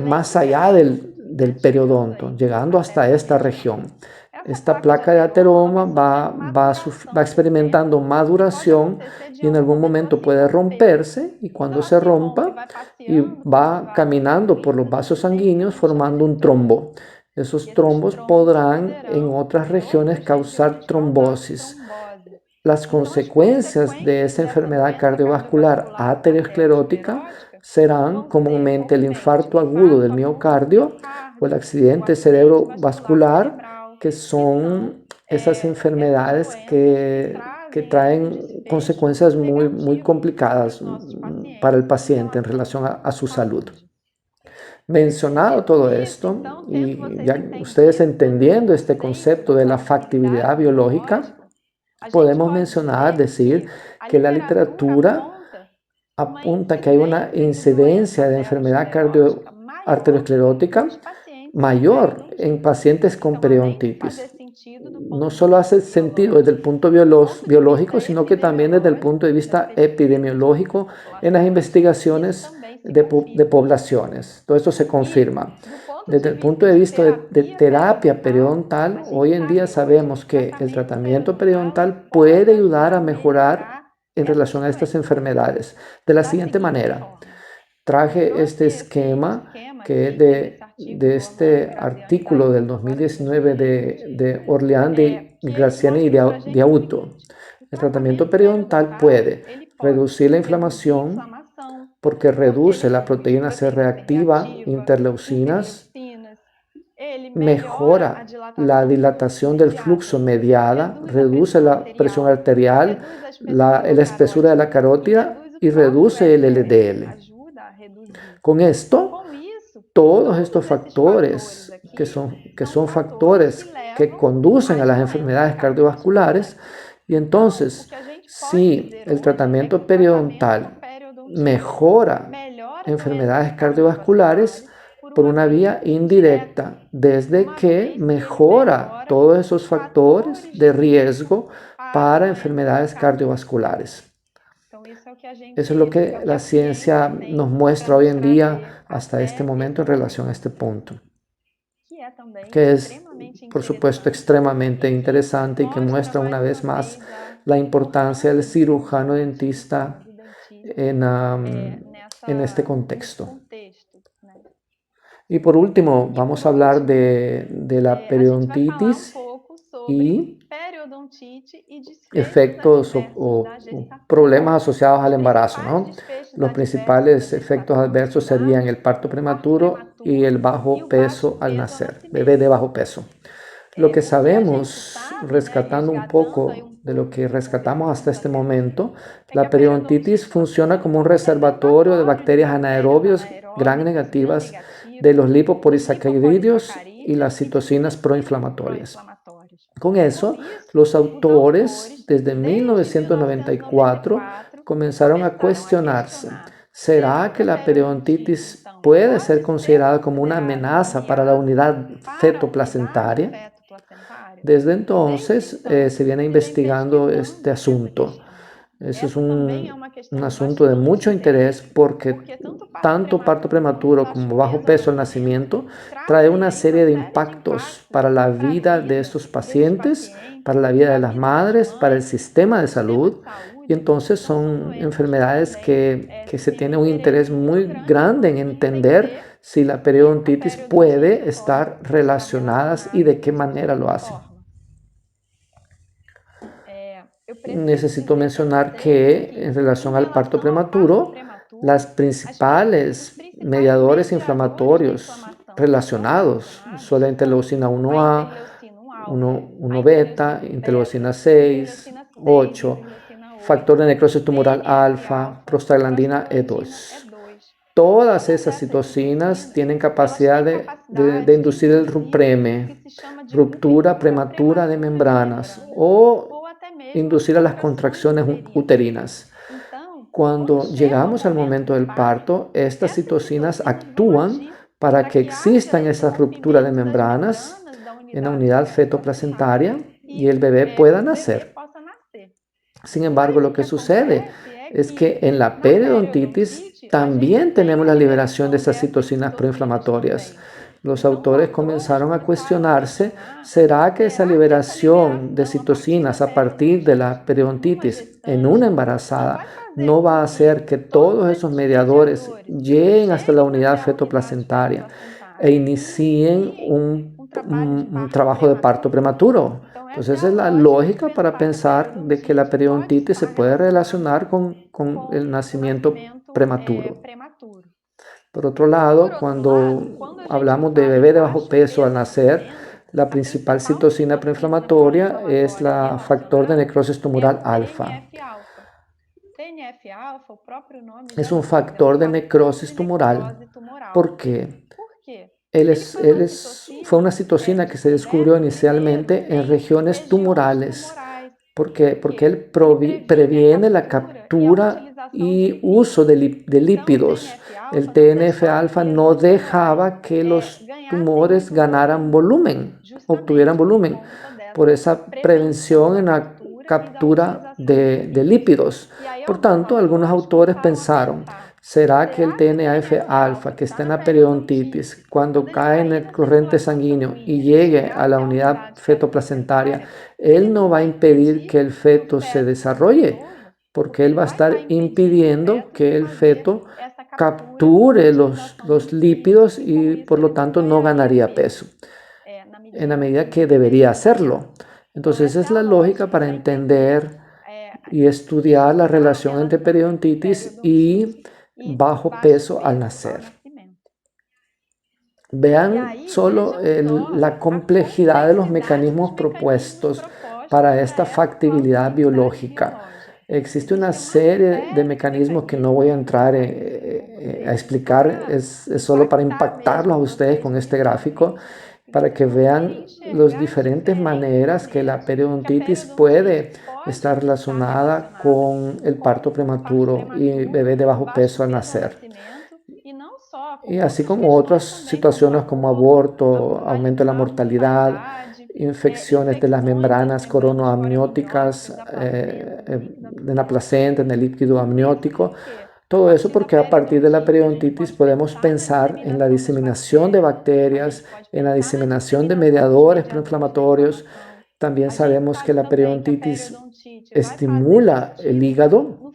D: más allá del periodonto, llegando hasta esta región. Esta placa de ateroma va experimentando maduración y en algún momento puede romperse, y cuando se rompa y va caminando por los vasos sanguíneos formando un trombo. Esos trombos podrán en otras regiones causar trombosis. Las consecuencias de esa enfermedad cardiovascular aterosclerótica serán comúnmente el infarto agudo del miocardio o el accidente cerebrovascular, que son esas enfermedades que traen consecuencias muy complicadas para el paciente en relación a su salud. Mencionado todo esto, y ya ustedes entendiendo este concepto de la factibilidad biológica, podemos decir que la literatura apunta que hay una incidencia de enfermedad arteriosclerótica mayor en pacientes con periodontitis. No solo hace sentido desde el punto biológico, sino que también desde el punto de vista epidemiológico en las investigaciones de poblaciones. Todo esto se confirma. Desde el punto de vista de terapia periodontal, hoy en día sabemos que el tratamiento periodontal puede ayudar a mejorar en relación a estas enfermedades de la siguiente manera. Traje este esquema que es de este artículo del 2019 de Orleán de Graziani y de Auto. El tratamiento periodontal puede reducir la inflamación porque reduce la proteína C reactiva, interleucinas, mejora la dilatación del flujo mediada, reduce la presión arterial, la espesura de la carótida y reduce el LDL. Con esto, todos estos factores que son factores que conducen a las enfermedades cardiovasculares, y entonces, si el tratamiento periodontal mejora enfermedades cardiovasculares por una vía indirecta, desde que mejora todos esos factores de riesgo para enfermedades cardiovasculares. Eso es lo que la ciencia nos muestra hoy en día hasta este momento en relación a este punto, que es, por supuesto, extremadamente interesante y que muestra una vez más la importancia del cirujano dentista en este contexto. Y por último, vamos a hablar de la periodontitis y efectos o problemas asociados al embarazo, ¿no? Los principales efectos adversos serían el parto prematuro y el bajo peso al nacer, bebé de bajo peso. Lo que sabemos, rescatando un poco de lo que rescatamos hasta este momento, la periodontitis funciona como un reservatorio de bacterias anaerobias gram negativas de los lipopolisacáridos y las citocinas proinflamatorias. Con eso, los autores desde 1994 comenzaron a cuestionarse: ¿será que la periodontitis puede ser considerada como una amenaza para la unidad fetoplacentaria? Desde entonces se viene investigando este asunto. Ese es un asunto de mucho interés porque tanto parto prematuro como bajo peso al nacimiento trae una serie de impactos para la vida de estos pacientes, para la vida de las madres, para el sistema de salud. Y entonces son enfermedades que se tiene un interés muy grande en entender si la periodontitis puede estar relacionadas y de qué manera lo hace. Necesito mencionar que en relación al parto prematuro, las principales mediadores inflamatorios relacionados son la interleucina 1A, 1 beta, interleucina 6, 8, factor de necrosis tumoral alfa, prostaglandina E2. Todas esas citocinas tienen capacidad de inducir el RUPREME, ruptura prematura de membranas, o inducir a las contracciones uterinas. Cuando llegamos al momento del parto, estas citocinas actúan para que existan esas rupturas de membranas en la unidad fetoplacentaria y el bebé pueda nacer. Sin embargo, lo que sucede es que en la periodontitis también tenemos la liberación de esas citocinas proinflamatorias. Los autores comenzaron a cuestionarse: ¿será que esa liberación de citocinas a partir de la periodontitis en una embarazada no va a hacer que todos esos mediadores lleguen hasta la unidad fetoplacentaria e inicien un trabajo de parto prematuro? Entonces esa es la lógica para pensar de que la periodontitis se puede relacionar con el nacimiento prematuro. Por otro lado, cuando hablamos de bebé de bajo peso al nacer, la principal citocina proinflamatoria es la factor de necrosis tumoral alfa. Es un factor de necrosis tumoral. ¿Por qué? Fue una citocina que se descubrió inicialmente en regiones tumorales. ¿Por qué? Porque él previene la captura y uso de lípidos. El TNF-alfa no dejaba que los tumores ganaran volumen, obtuvieran volumen, por esa prevención en la captura de lípidos. Por tanto, algunos autores pensaron: ¿Será que el TNF-alfa que está en la periodontitis, cuando cae en el corriente sanguíneo y llegue a la unidad fetoplacentaria, él no va a impedir que el feto se desarrolle? Porque él va a estar impidiendo que el feto capture los lípidos y por lo tanto no ganaría peso en la medida que debería hacerlo. Entonces esa es la lógica para entender y estudiar la relación entre periodontitis y bajo peso al nacer. Vean solo la complejidad de los mecanismos propuestos para esta factibilidad biológica. Existe una serie de mecanismos que no voy a entrar a explicar, es solo para impactarlos a ustedes con este gráfico, para que vean las diferentes maneras que la periodontitis puede estar relacionada con el parto prematuro y bebé de bajo peso al nacer. Y así como otras situaciones como aborto, aumento de la mortalidad, infecciones de las membranas coronoamnióticas de la placenta, en el líquido amniótico. Todo eso porque a partir de la periodontitis podemos pensar en la diseminación de bacterias, en la diseminación de mediadores proinflamatorios. También sabemos que la periodontitis estimula el hígado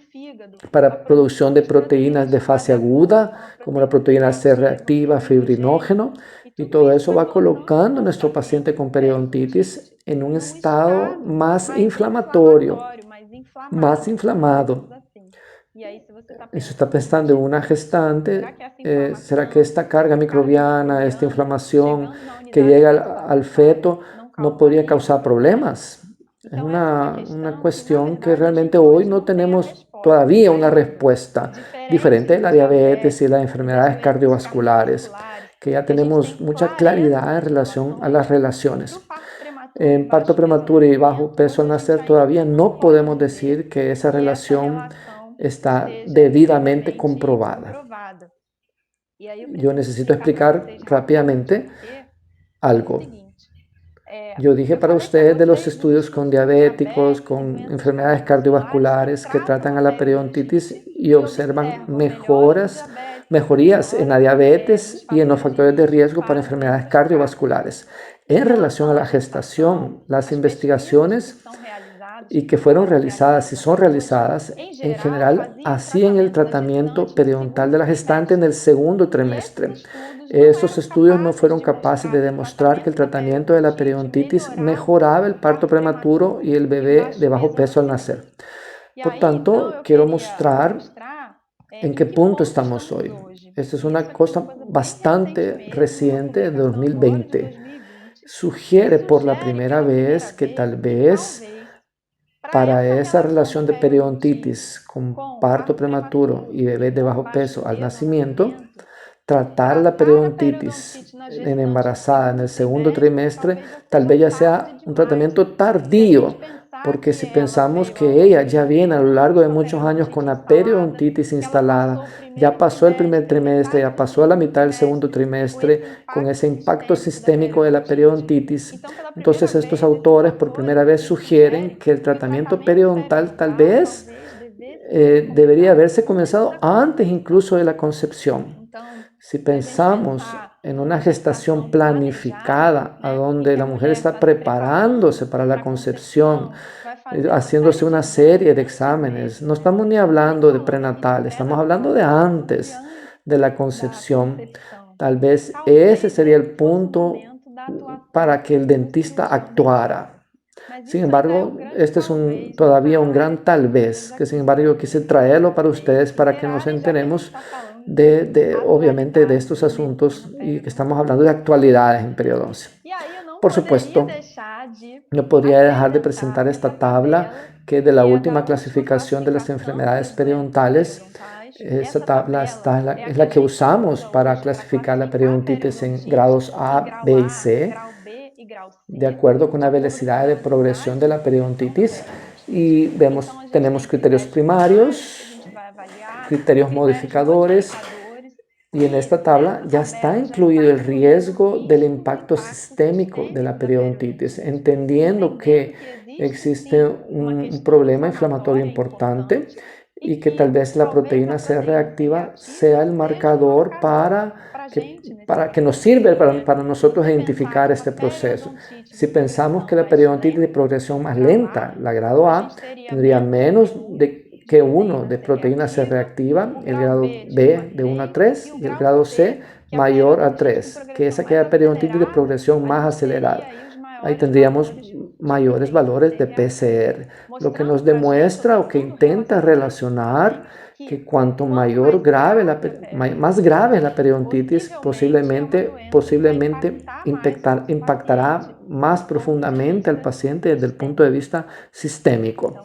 D: para producción de proteínas de fase aguda, como la proteína C reactiva, fibrinógeno, y todo eso va colocando a nuestro paciente con periodontitis en un estado más inflamatorio, más inflamado. Y si está pensando en una gestante, ¿será que esta carga microbiana, esta inflamación que llega al feto no podría causar problemas? Es una cuestión que realmente hoy no tenemos todavía una respuesta diferente de la diabetes y las enfermedades cardiovasculares, que ya tenemos mucha claridad en relación a las relaciones. En parto prematuro y bajo peso al nacer todavía no podemos decir que esa relación está debidamente comprobada. Yo necesito explicar rápidamente algo. Yo dije para ustedes de los estudios con diabéticos, con enfermedades cardiovasculares que tratan a la periodontitis y observan mejorías en la diabetes y en los factores de riesgo para enfermedades cardiovasculares. En relación a la gestación, las investigaciones y que fueron realizadas y son realizadas en general hacían el tratamiento periodontal de la gestante en el segundo trimestre. Estos estudios no fueron capaces de demostrar que el tratamiento de la periodontitis mejoraba el parto prematuro y el bebé de bajo peso al nacer. Por tanto, quiero mostrar en qué punto estamos hoy. Esta es una cosa bastante reciente de 2020. Sugiere por la primera vez que tal vez para esa relación de periodontitis con parto prematuro y bebé de bajo peso al nacimiento, tratar la periodontitis en embarazada en el segundo trimestre tal vez ya sea un tratamiento tardío, porque si pensamos que ella ya viene a lo largo de muchos años con la periodontitis instalada, ya pasó el primer trimestre, ya pasó la mitad del segundo trimestre con ese impacto sistémico de la periodontitis, entonces estos autores por primera vez sugieren que el tratamiento periodontal tal vez debería haberse comenzado antes incluso de la concepción. Si pensamos en una gestación planificada, a donde la mujer está preparándose para la concepción, haciéndose una serie de exámenes, no estamos ni hablando de prenatal, estamos hablando de antes de la concepción. Tal vez ese sería el punto para que el dentista actuara. Sin embargo, este es todavía un gran tal vez, que sin embargo yo quise traerlo para ustedes para que nos enteremos obviamente de estos asuntos y que estamos hablando de actualidades en periodoncia. Por supuesto, no podría dejar de presentar esta tabla que es de la última clasificación de las enfermedades periodontales. Esta tabla es la que usamos para clasificar la periodontitis en grados A, B y C, de acuerdo con la velocidad de progresión de la periodontitis. Y tenemos criterios primarios, criterios modificadores, y en esta tabla ya está incluido el riesgo del impacto sistémico de la periodontitis, entendiendo que existe un problema inflamatorio importante y que tal vez la proteína C reactiva sea el marcador para que nos sirva para nosotros identificar este proceso. Si pensamos que la periodontitis de progresión más lenta, la grado A, tendría menos que 1 de proteína C reactiva, el grado B de 1 a 3 y el grado C mayor a 3, que es aquella periodontitis de progresión más acelerada. Ahí tendríamos mayores valores de PCR, lo que nos demuestra o que intenta relacionar que cuanto más grave la periodontitis, posiblemente impactará más profundamente al paciente desde el punto de vista sistémico.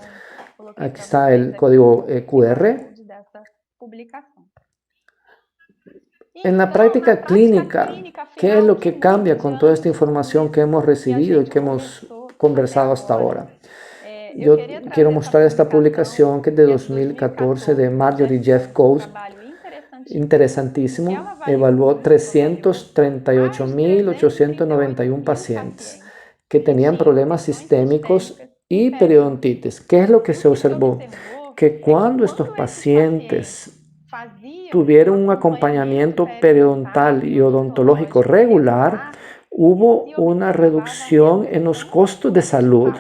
D: Aquí está el código QR. En la práctica clínica, ¿qué es lo que cambia con toda esta información que hemos recibido y que hemos conversado hasta ahora? Yo quiero mostrar esta publicación que es de 2014 de Marjorie Jeff Coase, interesantísimo. Evaluó 338.891 pacientes que tenían problemas sistémicos y periodontitis. ¿Qué es lo que se observó? Que cuando estos pacientes tuvieron un acompañamiento periodontal y odontológico regular, hubo una reducción en los costos de salud.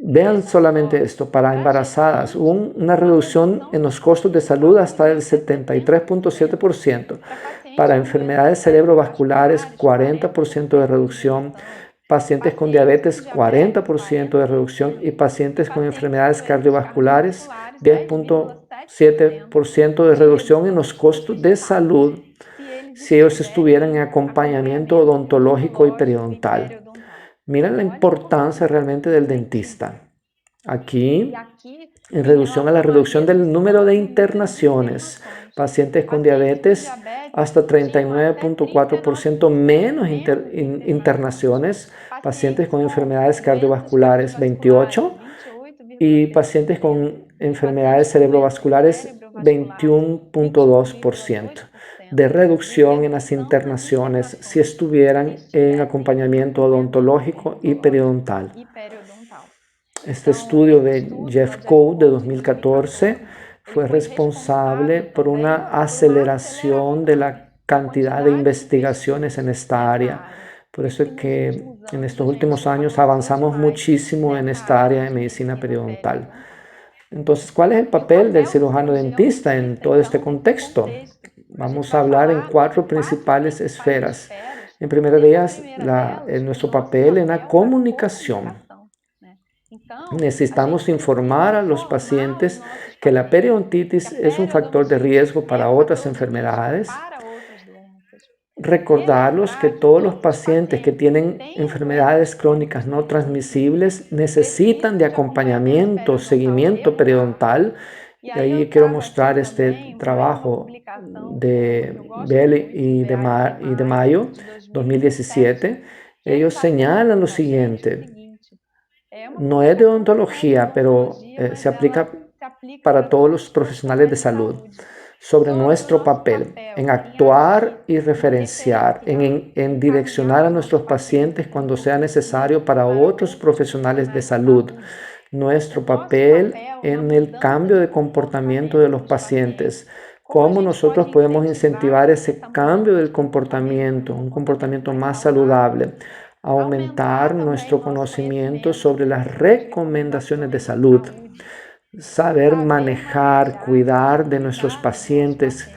D: Vean solamente esto, para embarazadas, hubo una reducción en los costos de salud hasta el 73.7%. Para enfermedades cerebrovasculares, 40% de reducción. Pacientes con diabetes, 40% de reducción. Y pacientes con enfermedades cardiovasculares, 10.7% de reducción en los costos de salud si ellos estuvieran en acompañamiento odontológico y periodontal. Miren la importancia realmente del dentista. Aquí, en relación a la reducción del número de internaciones, pacientes con diabetes, hasta 39.4% menos internaciones, pacientes con enfermedades cardiovasculares, 28%, y pacientes con enfermedades cerebrovasculares, 21.2% de reducción en las internaciones si estuvieran en acompañamiento odontológico y periodontal. Este estudio de Jeff Coase de 2014 fue responsable por una aceleración de la cantidad de investigaciones en esta área. Por eso es que en estos últimos años avanzamos muchísimo en esta área de medicina periodontal. Entonces, ¿cuál es el papel del cirujano dentista en todo este contexto? Vamos a hablar en 4 principales esferas. En primera de ellas, nuestro papel en la comunicación. Necesitamos informar a los pacientes que la periodontitis es un factor de riesgo para otras enfermedades. Recordarlos que todos los pacientes que tienen enfermedades crónicas no transmisibles necesitan de acompañamiento, seguimiento periodontal. Y ahí quiero mostrar este trabajo de Bell y de Mayo, 2017. Ellos señalan lo siguiente. No es de odontología, pero se aplica para todos los profesionales de salud, sobre nuestro papel en actuar y referenciar, en direccionar a nuestros pacientes cuando sea necesario para otros profesionales de salud. Nuestro papel en el cambio de comportamiento de los pacientes. Cómo nosotros podemos incentivar ese cambio del comportamiento, un comportamiento más saludable. Aumentar nuestro conocimiento sobre las recomendaciones de salud. Saber manejar, cuidar de nuestros pacientes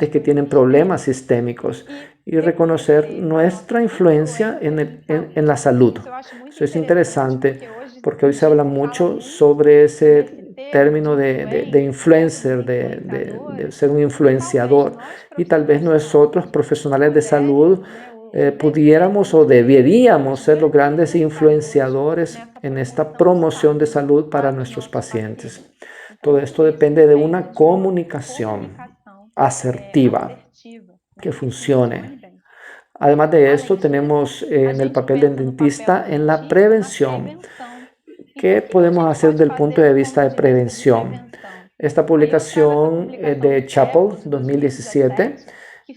D: que tienen problemas sistémicos y reconocer nuestra influencia en la salud. Eso es interesante porque hoy se habla mucho sobre ese término de influencer, de ser un influenciador, y tal vez nosotros, profesionales de salud, pudiéramos o deberíamos ser los grandes influenciadores en esta promoción de salud para nuestros pacientes. Todo esto depende de una comunicación asertiva que funcione. Además de esto, tenemos en el papel del dentista en la prevención. ¿Qué podemos hacer desde el punto de vista de prevención? Esta publicación de Chappell, 2017,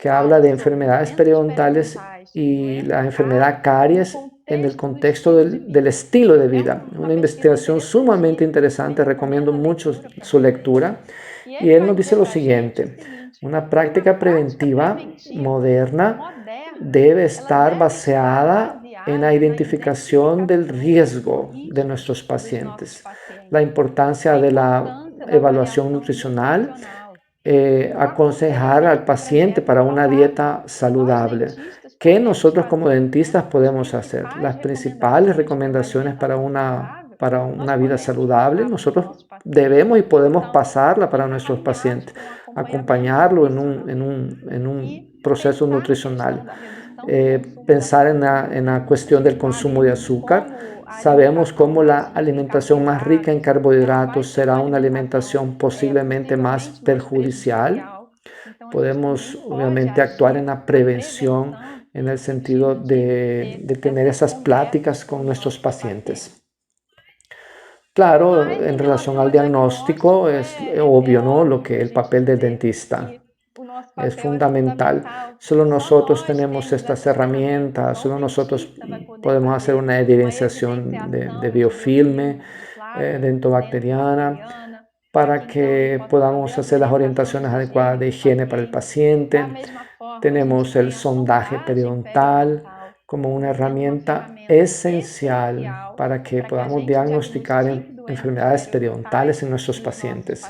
D: que habla de enfermedades periodontales y la enfermedad caries en el contexto del estilo de vida. Una investigación sumamente interesante, recomiendo mucho su lectura. Y él nos dice lo siguiente: una práctica preventiva moderna debe estar basada en la identificación del riesgo de nuestros pacientes, la importancia de la evaluación nutricional, aconsejar al paciente para una dieta saludable. ¿Qué nosotros como dentistas podemos hacer? Las principales recomendaciones para una vida saludable, nosotros debemos y podemos pasarla para nuestros pacientes, acompañarlo en un proceso nutricional. Pensar en la cuestión del consumo de azúcar. Sabemos cómo la alimentación más rica en carbohidratos será una alimentación posiblemente más perjudicial. Podemos obviamente actuar en la prevención en el sentido de tener esas pláticas con nuestros pacientes. Claro, en relación al diagnóstico es obvio, ¿no? Lo que el papel del dentista es fundamental. Solo nosotros tenemos estas herramientas, solo nosotros podemos hacer una evidenciación de biofilme, dentobacteriana, para que podamos hacer las orientaciones adecuadas de higiene para el paciente. Tenemos el sondaje periodontal como una herramienta esencial para que podamos diagnosticar enfermedades periodontales en nuestros pacientes.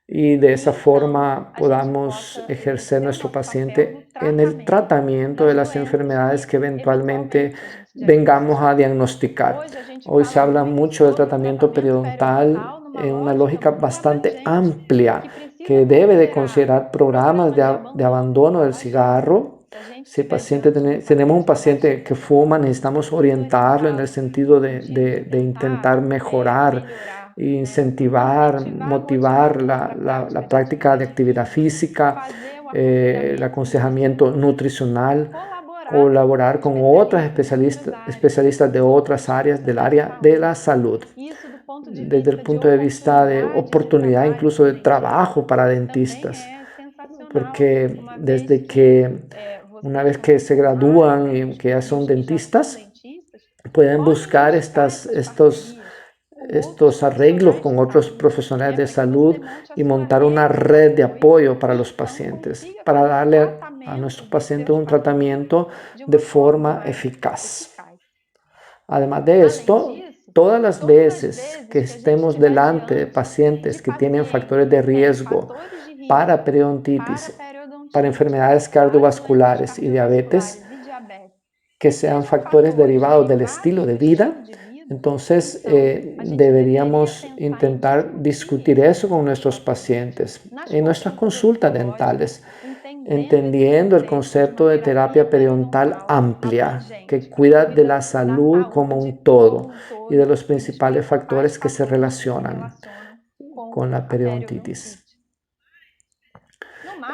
D: Y de esa forma podamos ejercer nuestro paciente en el tratamiento de las enfermedades que eventualmente vengamos a diagnosticar. Hoy se habla mucho del tratamiento periodontal en una lógica bastante amplia que debe de considerar programas de abandono del cigarro. Si tenemos un paciente que fuma, necesitamos orientarlo en el sentido de intentar mejorar, incentivar, motivar la práctica de actividad física, el aconsejamiento nutricional, colaborar con otras especialistas de otras áreas del área de la salud. Desde el punto de vista de oportunidad, incluso de trabajo para dentistas, porque desde que una vez que se gradúan y que ya son dentistas, pueden buscar estos arreglos con otros profesionales de salud y montar una red de apoyo para los pacientes, para darle a nuestros pacientes un tratamiento de forma eficaz. Además de esto, todas las veces que estemos delante de pacientes que tienen factores de riesgo para periodontitis, para enfermedades cardiovasculares y diabetes, que sean factores derivados del estilo de vida, entonces deberíamos intentar discutir eso con nuestros pacientes en nuestras consultas dentales, entendiendo el concepto de terapia periodontal amplia, que cuida de la salud como un todo y de los principales factores que se relacionan con la periodontitis.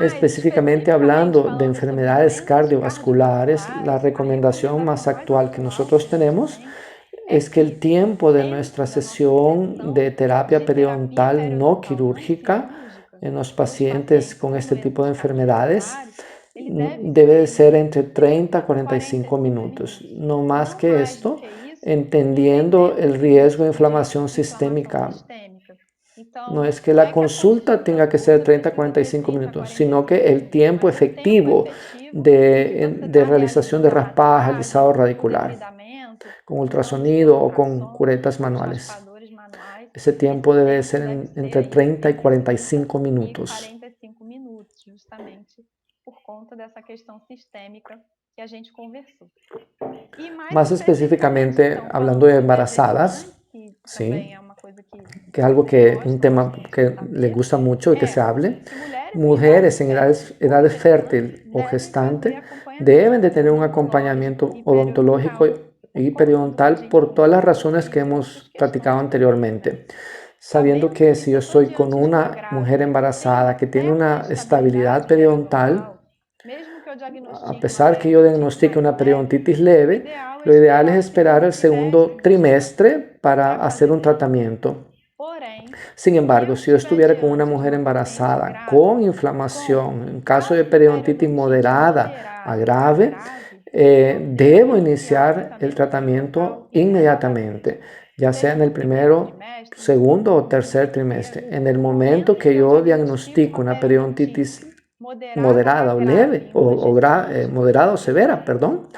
D: Específicamente hablando de enfermedades cardiovasculares, la recomendación más actual que nosotros tenemos es que el tiempo de nuestra sesión de terapia periodontal no quirúrgica en los pacientes con este tipo de enfermedades debe de ser entre 30 a 45 minutos. No más que esto, entendiendo el riesgo de inflamación sistémica. No es que la consulta tenga que ser 30 a 45 minutos, sino que el tiempo efectivo de realización de raspaje, alisado radicular, con ultrasonido o con curetas manuales. Ese tiempo debe ser entre 30 y 45 minutos. Más específicamente, hablando de embarazadas, ¿sí? Que es un tema que le gusta mucho y que se hable, mujeres en edades fértil o gestante deben de tener un acompañamiento odontológico y periodontal por todas las razones que hemos platicado anteriormente. Sabiendo que si yo estoy con una mujer embarazada que tiene una estabilidad periodontal, a pesar que yo diagnostique una periodontitis leve, lo ideal es esperar el segundo trimestre para hacer un tratamiento. Sin embargo, si yo estuviera con una mujer embarazada con inflamación, en caso de periodontitis moderada a grave, debo iniciar el tratamiento inmediatamente, ya sea en el primero, segundo o tercer trimestre. En el momento que yo diagnostico una periodontitis moderada o leve, moderada o severa, perdón,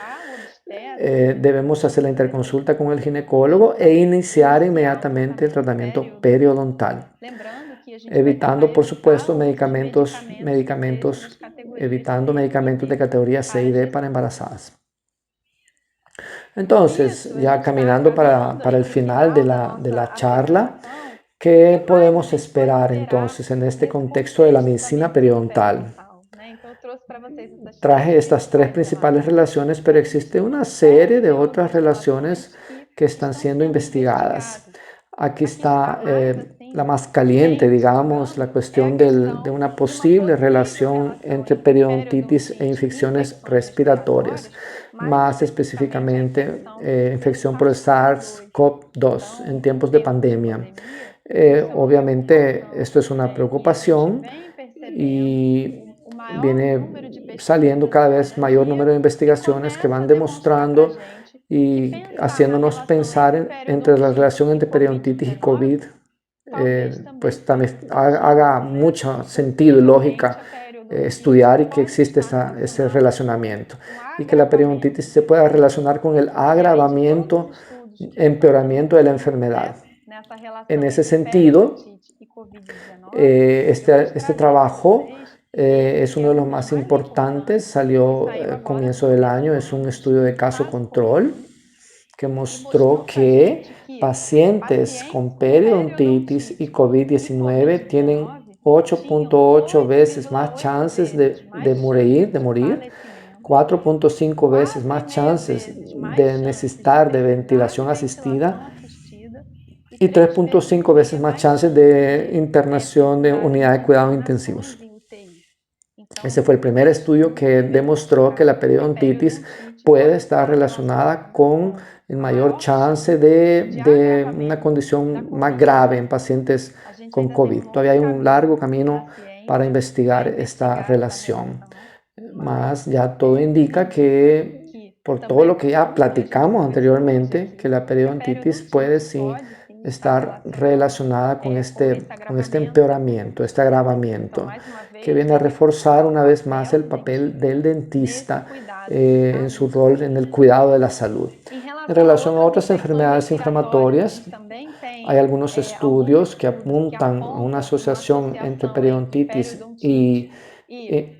D: debemos hacer la interconsulta con el ginecólogo e iniciar inmediatamente el tratamiento periodontal, evitando, por supuesto, evitando medicamentos de categoría C y D para embarazadas. Entonces, ya caminando para el final de la charla, ¿qué podemos esperar entonces en este contexto de la medicina periodontal? Traje estas tres principales relaciones, pero existe una serie de otras relaciones que están siendo investigadas. Aquí está la más caliente, digamos, la cuestión de una posible relación entre periodontitis e infecciones respiratorias, más específicamente infección por el SARS-CoV-2 en tiempos de pandemia. Obviamente esto es una preocupación y viene saliendo cada vez mayor número de investigaciones que van demostrando y haciéndonos pensar entre la relación entre periodontitis y COVID, pues también haga mucho sentido y lógica estudiar y que existe ese relacionamiento y que la periodontitis se pueda relacionar con el agravamiento, empeoramiento de la enfermedad. En ese sentido, este trabajo es uno de los más importantes, salió a comienzo del año, es un estudio de caso control que mostró que pacientes con periodontitis y COVID-19 tienen 8.8 veces más chances de morir, 4.5 veces más chances de necesitar de ventilación asistida y 3.5 veces más chances de internación de unidad de cuidados intensivos. Ese fue el primer estudio que demostró que la periodontitis puede estar relacionada con el mayor chance de una condición más grave en pacientes con COVID. Todavía hay un largo camino para investigar esta relación. Más ya todo indica que, por todo lo que ya platicamos anteriormente, que la periodontitis puede sí estar relacionada con este empeoramiento, este agravamiento, que viene a reforzar una vez más el papel del dentista en su rol en el cuidado de la salud. En relación a otras enfermedades inflamatorias, hay algunos estudios que apuntan a una asociación entre periodontitis y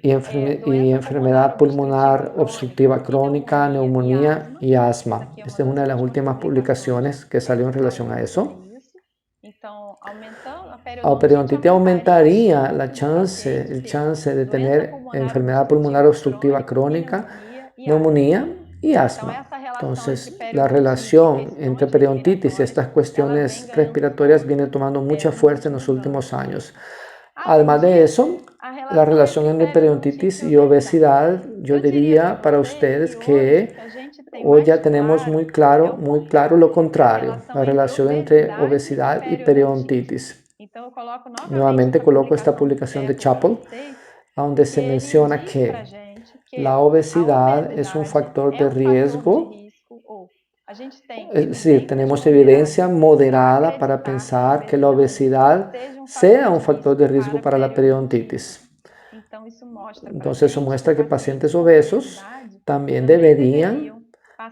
D: enfermedad pulmonar obstructiva crónica, neumonía y asma. Esta es una de las últimas publicaciones que salió en relación a eso. La periodontitis aumentaría el chance de tener enfermedad pulmonar obstructiva crónica, neumonía y asma. Entonces, la relación entre periodontitis y estas cuestiones respiratorias viene tomando mucha fuerza en los últimos años. Además de eso, la relación entre periodontitis y obesidad, yo diría para ustedes que hoy ya tenemos muy claro lo contrario, la relación entre obesidad y periodontitis. Nuevamente coloco esta publicación de Chappell, donde se menciona que la obesidad es un factor de riesgo. Es decir, tenemos evidencia moderada para pensar que la obesidad sea un factor de riesgo para la periodontitis. Entonces eso muestra que pacientes obesos también deberían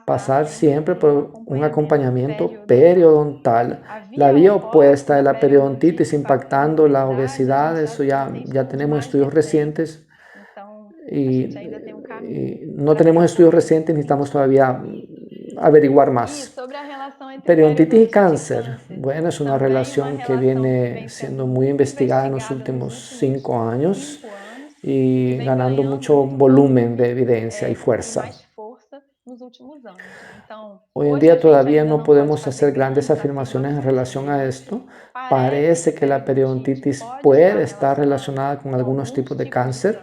D: pasar siempre por un acompañamiento periodontal. La vía opuesta de la periodontitis impactando la obesidad, eso ya tenemos estudios recientes y no tenemos estudios recientes, necesitamos todavía averiguar más. Periodontitis y cáncer, bueno, es una relación que viene siendo muy investigada en los últimos 5 años y ganando mucho volumen de evidencia y fuerza. Hoy en día todavía no podemos hacer grandes afirmaciones en relación a esto. Parece que la periodontitis puede estar relacionada con algunos tipos de cáncer,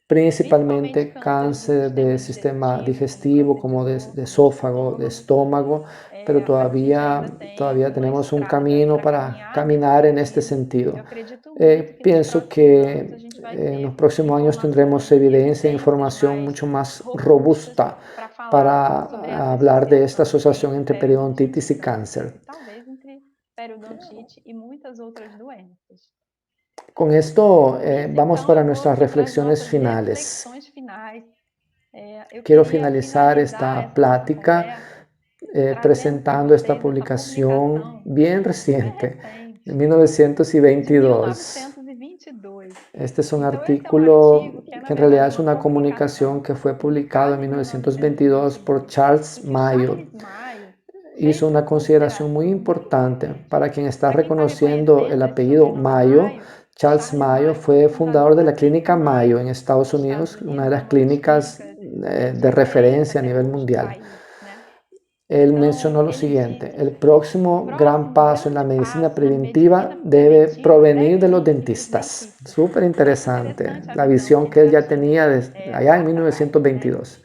D: principalmente cáncer del sistema digestivo como de esófago, de estómago, pero todavía tenemos un camino para caminar en este sentido. Pienso que en los próximos años tendremos evidencia e información mucho más robusta para hablar de esta asociación entre periodontitis y cáncer.
E: Talvez entre periodontite e muitas outras doenças.
D: Con esto vamos para nuestras reflexiones finales. Quiero finalizar esta plática presentando esta publicación bien reciente, de 1922. Este es un artículo que en realidad es una comunicación que fue publicado en 1922 por Charles Mayo. Hizo una consideración muy importante para quien está reconociendo el apellido Mayo. Charles Mayo fue fundador de la Clínica Mayo en Estados Unidos, una de las clínicas de referencia a nivel mundial. Él mencionó lo siguiente: el próximo gran paso en la medicina preventiva debe provenir de los dentistas. Súper interesante la visión que él ya tenía desde allá en 1922.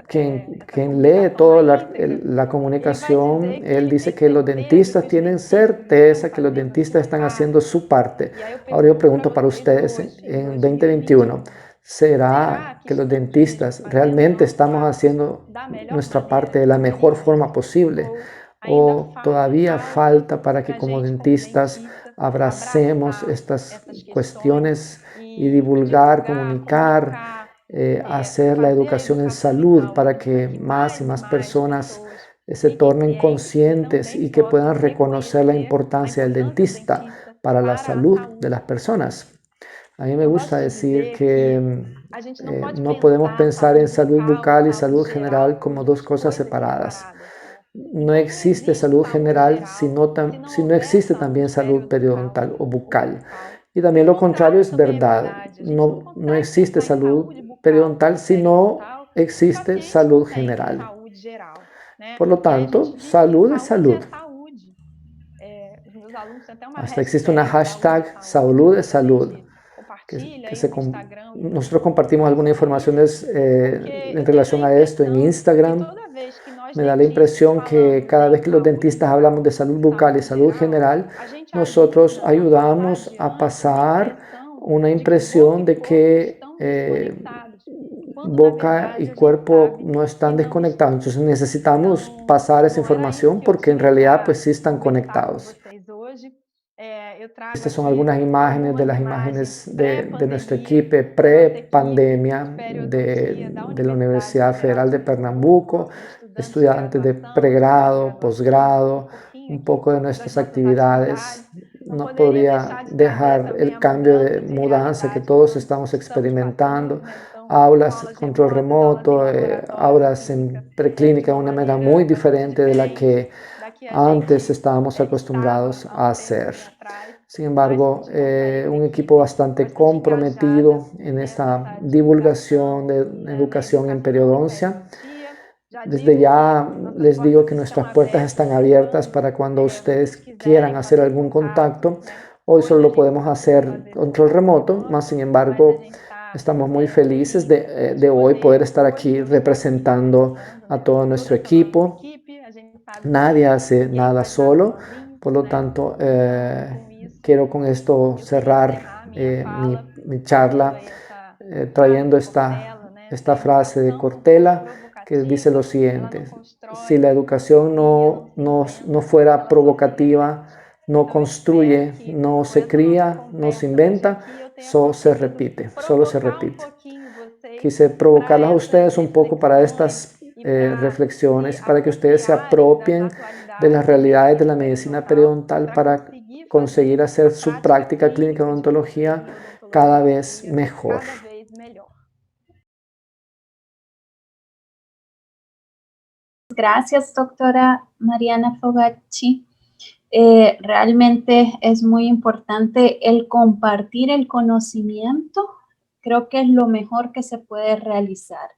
D: Quien lee toda la comunicación, él dice que los dentistas tienen certeza que los dentistas están haciendo su parte. Ahora yo pregunto para ustedes en 2021, ¿será que los dentistas realmente estamos haciendo nuestra parte de la mejor forma posible? ¿O todavía falta para que como dentistas abracemos estas cuestiones y divulgar, comunicar, hacer la educación en salud para que más y más personas se tornen conscientes y que puedan reconocer la importancia del dentista para la salud de las personas? A mí me gusta decir que no podemos pensar en salud bucal y salud general como dos cosas separadas. No existe salud general si no existe también salud periodontal o bucal. Y también lo contrario es verdad. No existe salud periodontal si no existe salud general. Por lo tanto, salud es salud. Hasta existe una hashtag salud es salud. Nosotros compartimos algunas informaciones en relación a esto en Instagram. Me da la impresión que cada vez que los dentistas hablamos de salud bucal y salud general, nosotros ayudamos a pasar una impresión de que boca y cuerpo no están desconectados. Entonces necesitamos pasar esa información porque en realidad pues sí están conectados. Estas son algunas imágenes de las imágenes de nuestro equipo pre-pandemia de la Universidad Federal de Pernambuco, estudiantes de pregrado, posgrado, un poco de nuestras actividades. No podría dejar el cambio de mudanza que todos estamos experimentando, aulas control remoto, aulas en preclínica de una manera muy diferente de la que antes estábamos acostumbrados a hacer. Sin embargo, un equipo bastante comprometido en esta divulgación de educación en periodoncia. Desde ya les digo que nuestras puertas están abiertas para cuando ustedes quieran hacer algún contacto. Hoy solo lo podemos hacer control remoto, más sin embargo, estamos muy felices de hoy poder estar aquí representando a todo nuestro equipo. Nadie hace nada solo, por lo tanto, quiero con esto cerrar mi charla trayendo esta frase de Cortella que dice lo siguiente: si la educación no fuera provocativa, no construye, no se cría, no se inventa, solo se repite. Quise provocarlas a ustedes un poco para estas reflexiones, para que ustedes se apropien de las realidades de la medicina periodontal para conseguir hacer su práctica clínica de odontología cada vez mejor.
A: Gracias, doctora Mariana Fogacci. Realmente es muy importante el compartir el conocimiento. Creo que es lo mejor que se puede realizar.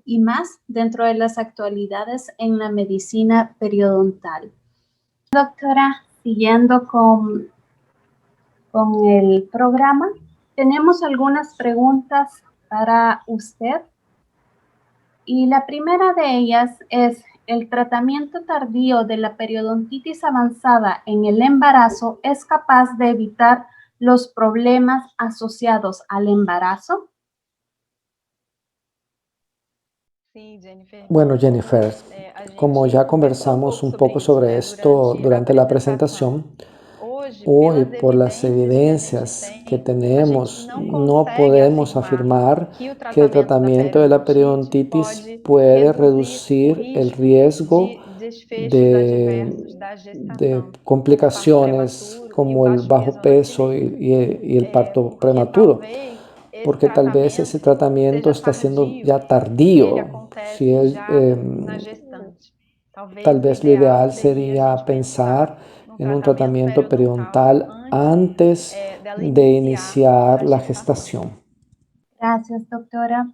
A: Y más dentro de las actualidades en la medicina periodontal. Doctora, siguiendo con el programa, tenemos algunas preguntas para usted. Y la primera de ellas es: ¿el tratamiento tardío de la periodontitis avanzada en el embarazo es capaz de evitar los problemas asociados al embarazo?
D: Bueno, Jennifer, como ya conversamos un poco sobre esto durante la presentación, hoy por las evidencias que tenemos, no podemos afirmar que el tratamiento de la periodontitis puede reducir el riesgo de complicaciones como el bajo peso y el parto prematuro, porque tal vez ese tratamiento está siendo ya tardío. Si es, tal vez lo ideal sería pensar en un tratamiento periodontal antes de iniciar la gestación.
A: Gracias, doctora.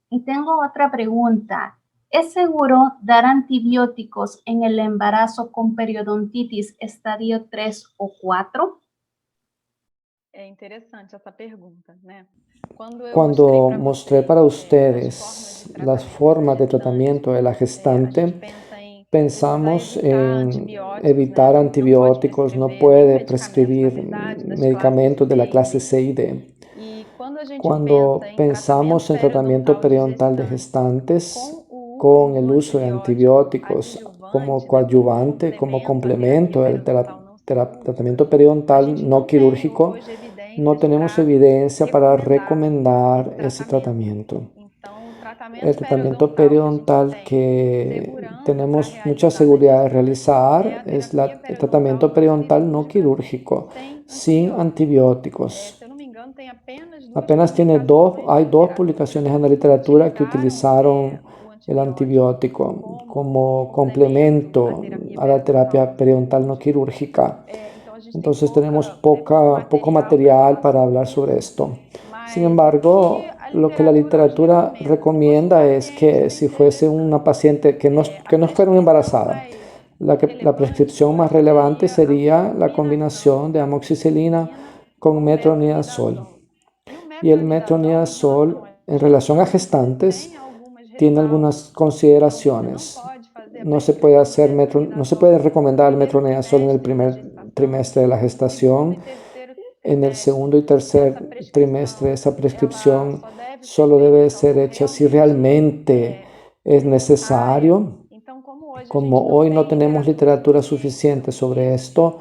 A: Y tengo otra pregunta. ¿Es seguro dar antibióticos en el embarazo con periodontitis estadio 3 o 4?
E: É interessante essa pergunta, né?
D: Cuando mostré para ustedes las formas de tratamiento de la gestante, pensamos en evitar antibióticos, no puede prescribir medicamentos de la clase C y D. Cuando pensamos en tratamiento periodontal de gestantes, con el uso de antibióticos como coadyuvante, como complemento del tratamiento periodontal no quirúrgico, no tenemos evidencia para recomendar ese tratamiento. El tratamiento periodontal que tenemos mucha seguridad de realizar es el tratamiento periodontal no quirúrgico, sin antibióticos. Apenas hay dos publicaciones en la literatura que utilizaron el antibiótico como complemento a la terapia periodontal no quirúrgica. Entonces tenemos poco material para hablar sobre esto. Sin embargo, lo que la literatura recomienda es que si fuese una paciente que no fuera una embarazada, la prescripción más relevante sería la combinación de amoxicilina con metronidazol. Y el metronidazol, en relación a gestantes, tiene algunas consideraciones. No se puede recomendar el metronidazol en el primer trimestre de la gestación. En el segundo y tercer trimestre esa prescripción solo debe ser hecha si realmente es necesario. Como hoy no tenemos literatura suficiente sobre esto,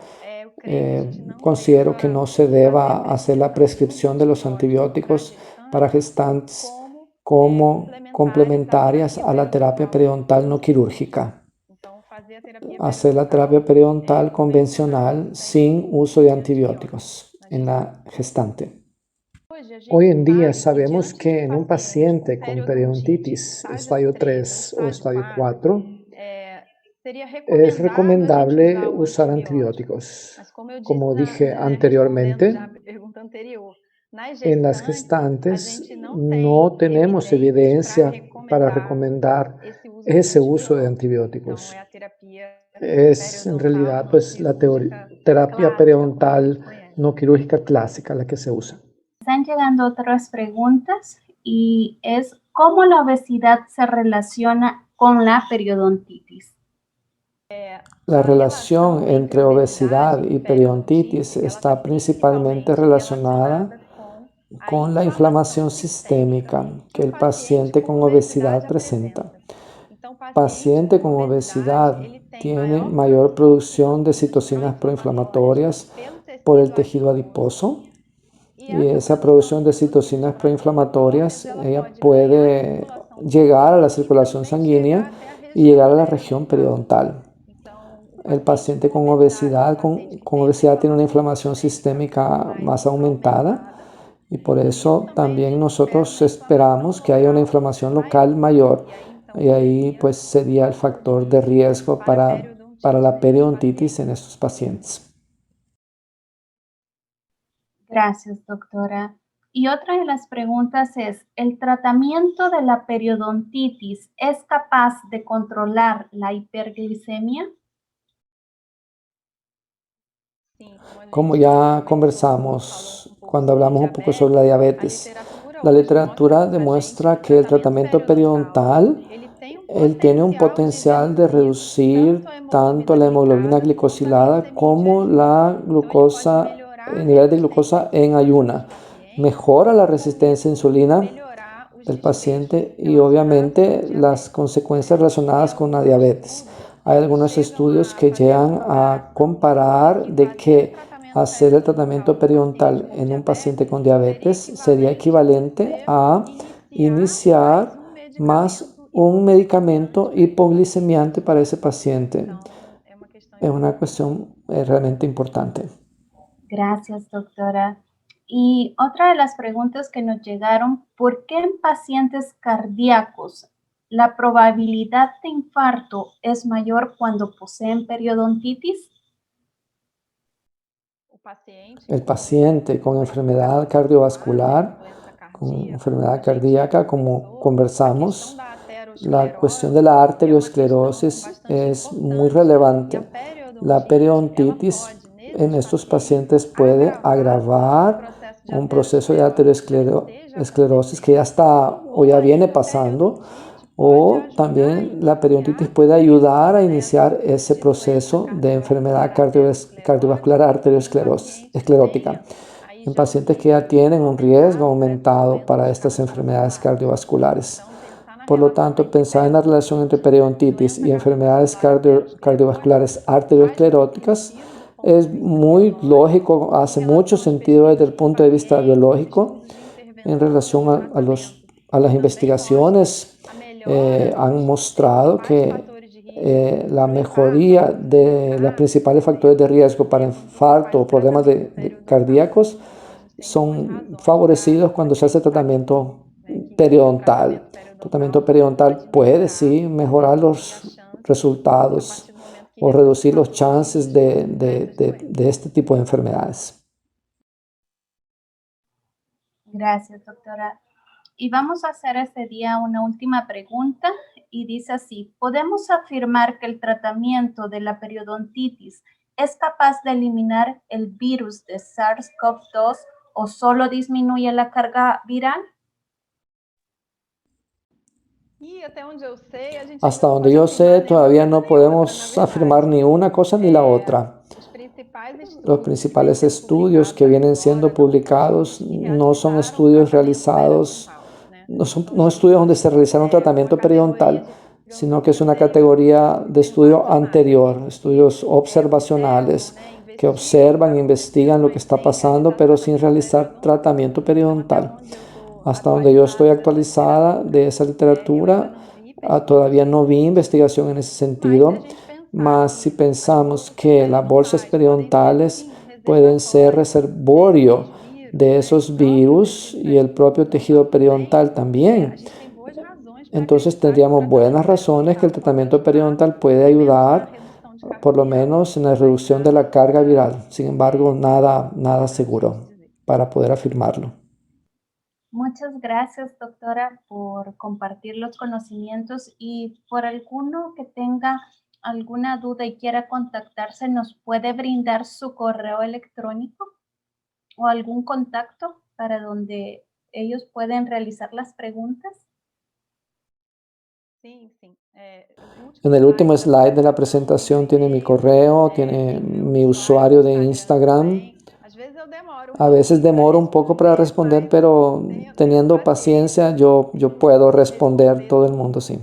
D: considero que no se deba hacer la prescripción de los antibióticos para gestantes como complementarias a la terapia periodontal no quirúrgica. Hacer la terapia periodontal convencional sin uso de antibióticos en la gestante. Hoy en día sabemos que en un paciente con periodontitis estadio 3 o estadio 4 es recomendable usar antibióticos. Como dije anteriormente, en las gestantes no tenemos evidencia para recomendar ese uso de antibióticos. Es en realidad pues la terapia periodontal no quirúrgica clásica la que se usa.
A: Están llegando otras preguntas y es ¿cómo la obesidad se relaciona con la periodontitis?
D: La relación entre obesidad y periodontitis está principalmente relacionada con la inflamación sistémica que el paciente con obesidad presenta. Paciente con obesidad tiene mayor producción de citocinas proinflamatorias por el tejido adiposo y esa producción de citocinas proinflamatorias ella puede llegar a la circulación sanguínea y llegar a la región periodontal. El paciente con obesidad tiene una inflamación sistémica más aumentada y por eso también nosotros esperamos que haya una inflamación local mayor y ahí pues sería el factor de riesgo para la periodontitis en estos pacientes.
A: Gracias, doctora. Y otra de las preguntas es, ¿el tratamiento de la periodontitis es capaz de controlar la hiperglicemia?
D: Como ya conversamos cuando hablamos un poco sobre la diabetes, la literatura demuestra que el tratamiento periodontal él tiene un potencial de reducir tanto la hemoglobina glicosilada como la glucosa, el nivel de glucosa en ayuna. Mejora la resistencia a insulina del paciente y obviamente las consecuencias relacionadas con la diabetes. Hay algunos estudios que llegan a comparar de que hacer el tratamiento periodontal en un paciente con diabetes sería equivalente a iniciar más un medicamento hipoglicemiante para ese paciente. Es una cuestión realmente importante.
A: Gracias, doctora. Y otra de las preguntas que nos llegaron, ¿por qué en pacientes cardíacos la probabilidad de infarto es mayor cuando poseen periodontitis?
D: El paciente con enfermedad cardiovascular, con enfermedad cardíaca, como conversamos, la cuestión de la arteriosclerosis es muy relevante. La periodontitis en estos pacientes puede agravar un proceso de arteriosclerosis que ya está o ya viene pasando, o también la periodontitis puede ayudar a iniciar ese proceso de enfermedad cardiovascular arteriosclerótica en pacientes que ya tienen un riesgo aumentado para estas enfermedades cardiovasculares. Por lo tanto, pensar en la relación entre periodontitis y enfermedades cardiovasculares arterioscleróticas es muy lógico, hace mucho sentido desde el punto de vista biológico en relación a las investigaciones. Han mostrado que la mejoría de los principales factores de riesgo para infarto o problemas cardíacos son favorecidos cuando se hace tratamiento periodontal. El tratamiento periodontal puede sí mejorar los resultados o reducir los chances de este tipo de enfermedades.
A: Gracias, doctora. Y vamos a hacer este día una última pregunta y dice así, ¿podemos afirmar que el tratamiento de la periodontitis es capaz de eliminar el virus de SARS-CoV-2 o solo disminuye la carga viral?
D: Hasta donde yo sé, todavía no podemos afirmar ni una cosa ni la otra. Los principales estudios que vienen siendo publicados no son estudios realizados, no son estudios donde se realizaron tratamiento periodontal, sino que es una categoría de estudio anterior, estudios observacionales que observan e investigan lo que está pasando, pero sin realizar tratamiento periodontal. Hasta donde yo estoy actualizada de esa literatura, todavía no vi investigación en ese sentido, mas si pensamos que las bolsas periodontales pueden ser reservorio de esos virus y el propio tejido periodontal también, entonces tendríamos buenas razones que el tratamiento periodontal puede ayudar, por lo menos en la reducción de la carga viral. Sin embargo, nada seguro para poder afirmarlo.
A: Muchas gracias, doctora, por compartir los conocimientos y por alguno que tenga alguna duda y quiera contactarse, ¿nos puede brindar su correo electrónico o algún contacto para donde ellos pueden realizar las preguntas?
D: En el último slide de la presentación tiene mi correo, tiene mi usuario de Instagram. A veces demoro un poco para responder, pero teniendo paciencia yo puedo responder todo el mundo, sí.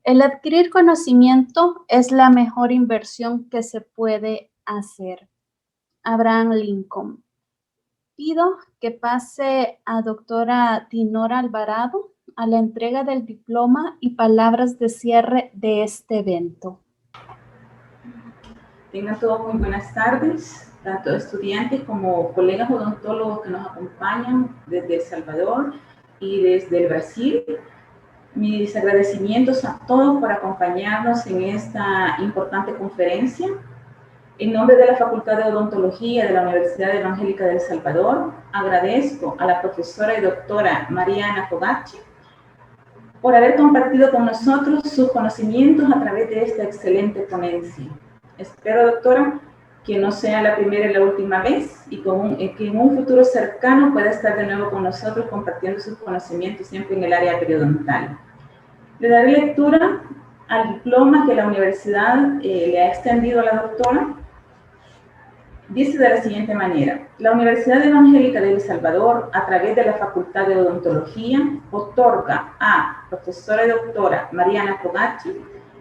A: El adquirir conocimiento es la mejor inversión que se puede hacer. Abraham Lincoln. Pido que pase a doctora Dinora Alvarado a la entrega del diploma y palabras de cierre de este evento.
F: Tengan todos muy buenas tardes, tanto estudiantes como colegas odontólogos que nos acompañan desde El Salvador y desde el Brasil. Mis agradecimientos a todos por acompañarnos en esta importante conferencia. En nombre de la Facultad de Odontología de la Universidad Evangélica de El Salvador, agradezco a la profesora y doctora Mariana Fogacci por haber compartido con nosotros sus conocimientos a través de esta excelente ponencia. Espero, doctora, que no sea la primera y la última vez y que en un futuro cercano pueda estar de nuevo con nosotros compartiendo sus conocimientos siempre en el área periodontal. Le daré lectura al diploma que la universidad le ha extendido a la doctora. Dice de la siguiente manera: la Universidad Evangélica de El Salvador, a través de la Facultad de Odontología, otorga a profesora y doctora Mariana Fogacci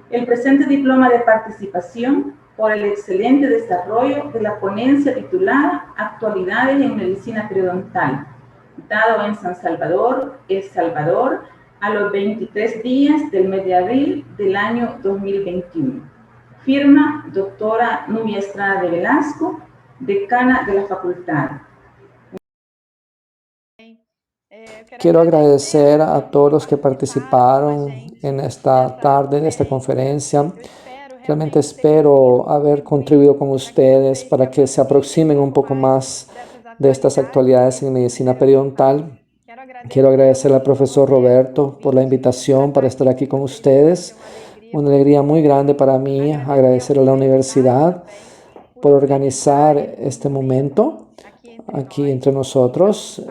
F: el presente diploma de participación por el excelente desarrollo de la ponencia titulada Actualidades en Medicina Periodontal, dado en San Salvador, El Salvador, a los 23 días del mes de abril del año 2021. Firma doctora Nubia Estrada de Velasco, decana de la facultad.
D: Quiero agradecer a todos los que participaron en esta tarde, en esta conferencia. Realmente espero haber contribuido con ustedes para que se aproximen un poco más de estas actualidades en medicina periodontal. Quiero agradecer al profesor Roberto por la invitación para estar aquí con ustedes. Una alegría muy grande para mí agradecer a la universidad por organizar este momento aquí entre nosotros.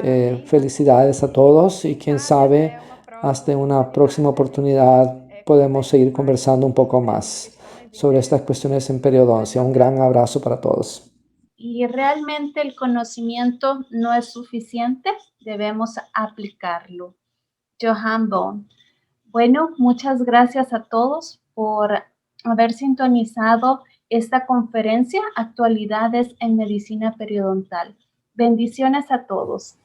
D: Felicidades a todos y quién sabe, hasta una próxima oportunidad podemos seguir conversando un poco más sobre estas cuestiones en periodoncia. Un gran abrazo para todos.
A: Y realmente el conocimiento no es suficiente, debemos aplicarlo. Johan Bond. Bueno, muchas gracias a todos por haber sintonizado esta conferencia, Actualidades en Medicina Periodontal. Bendiciones a todos.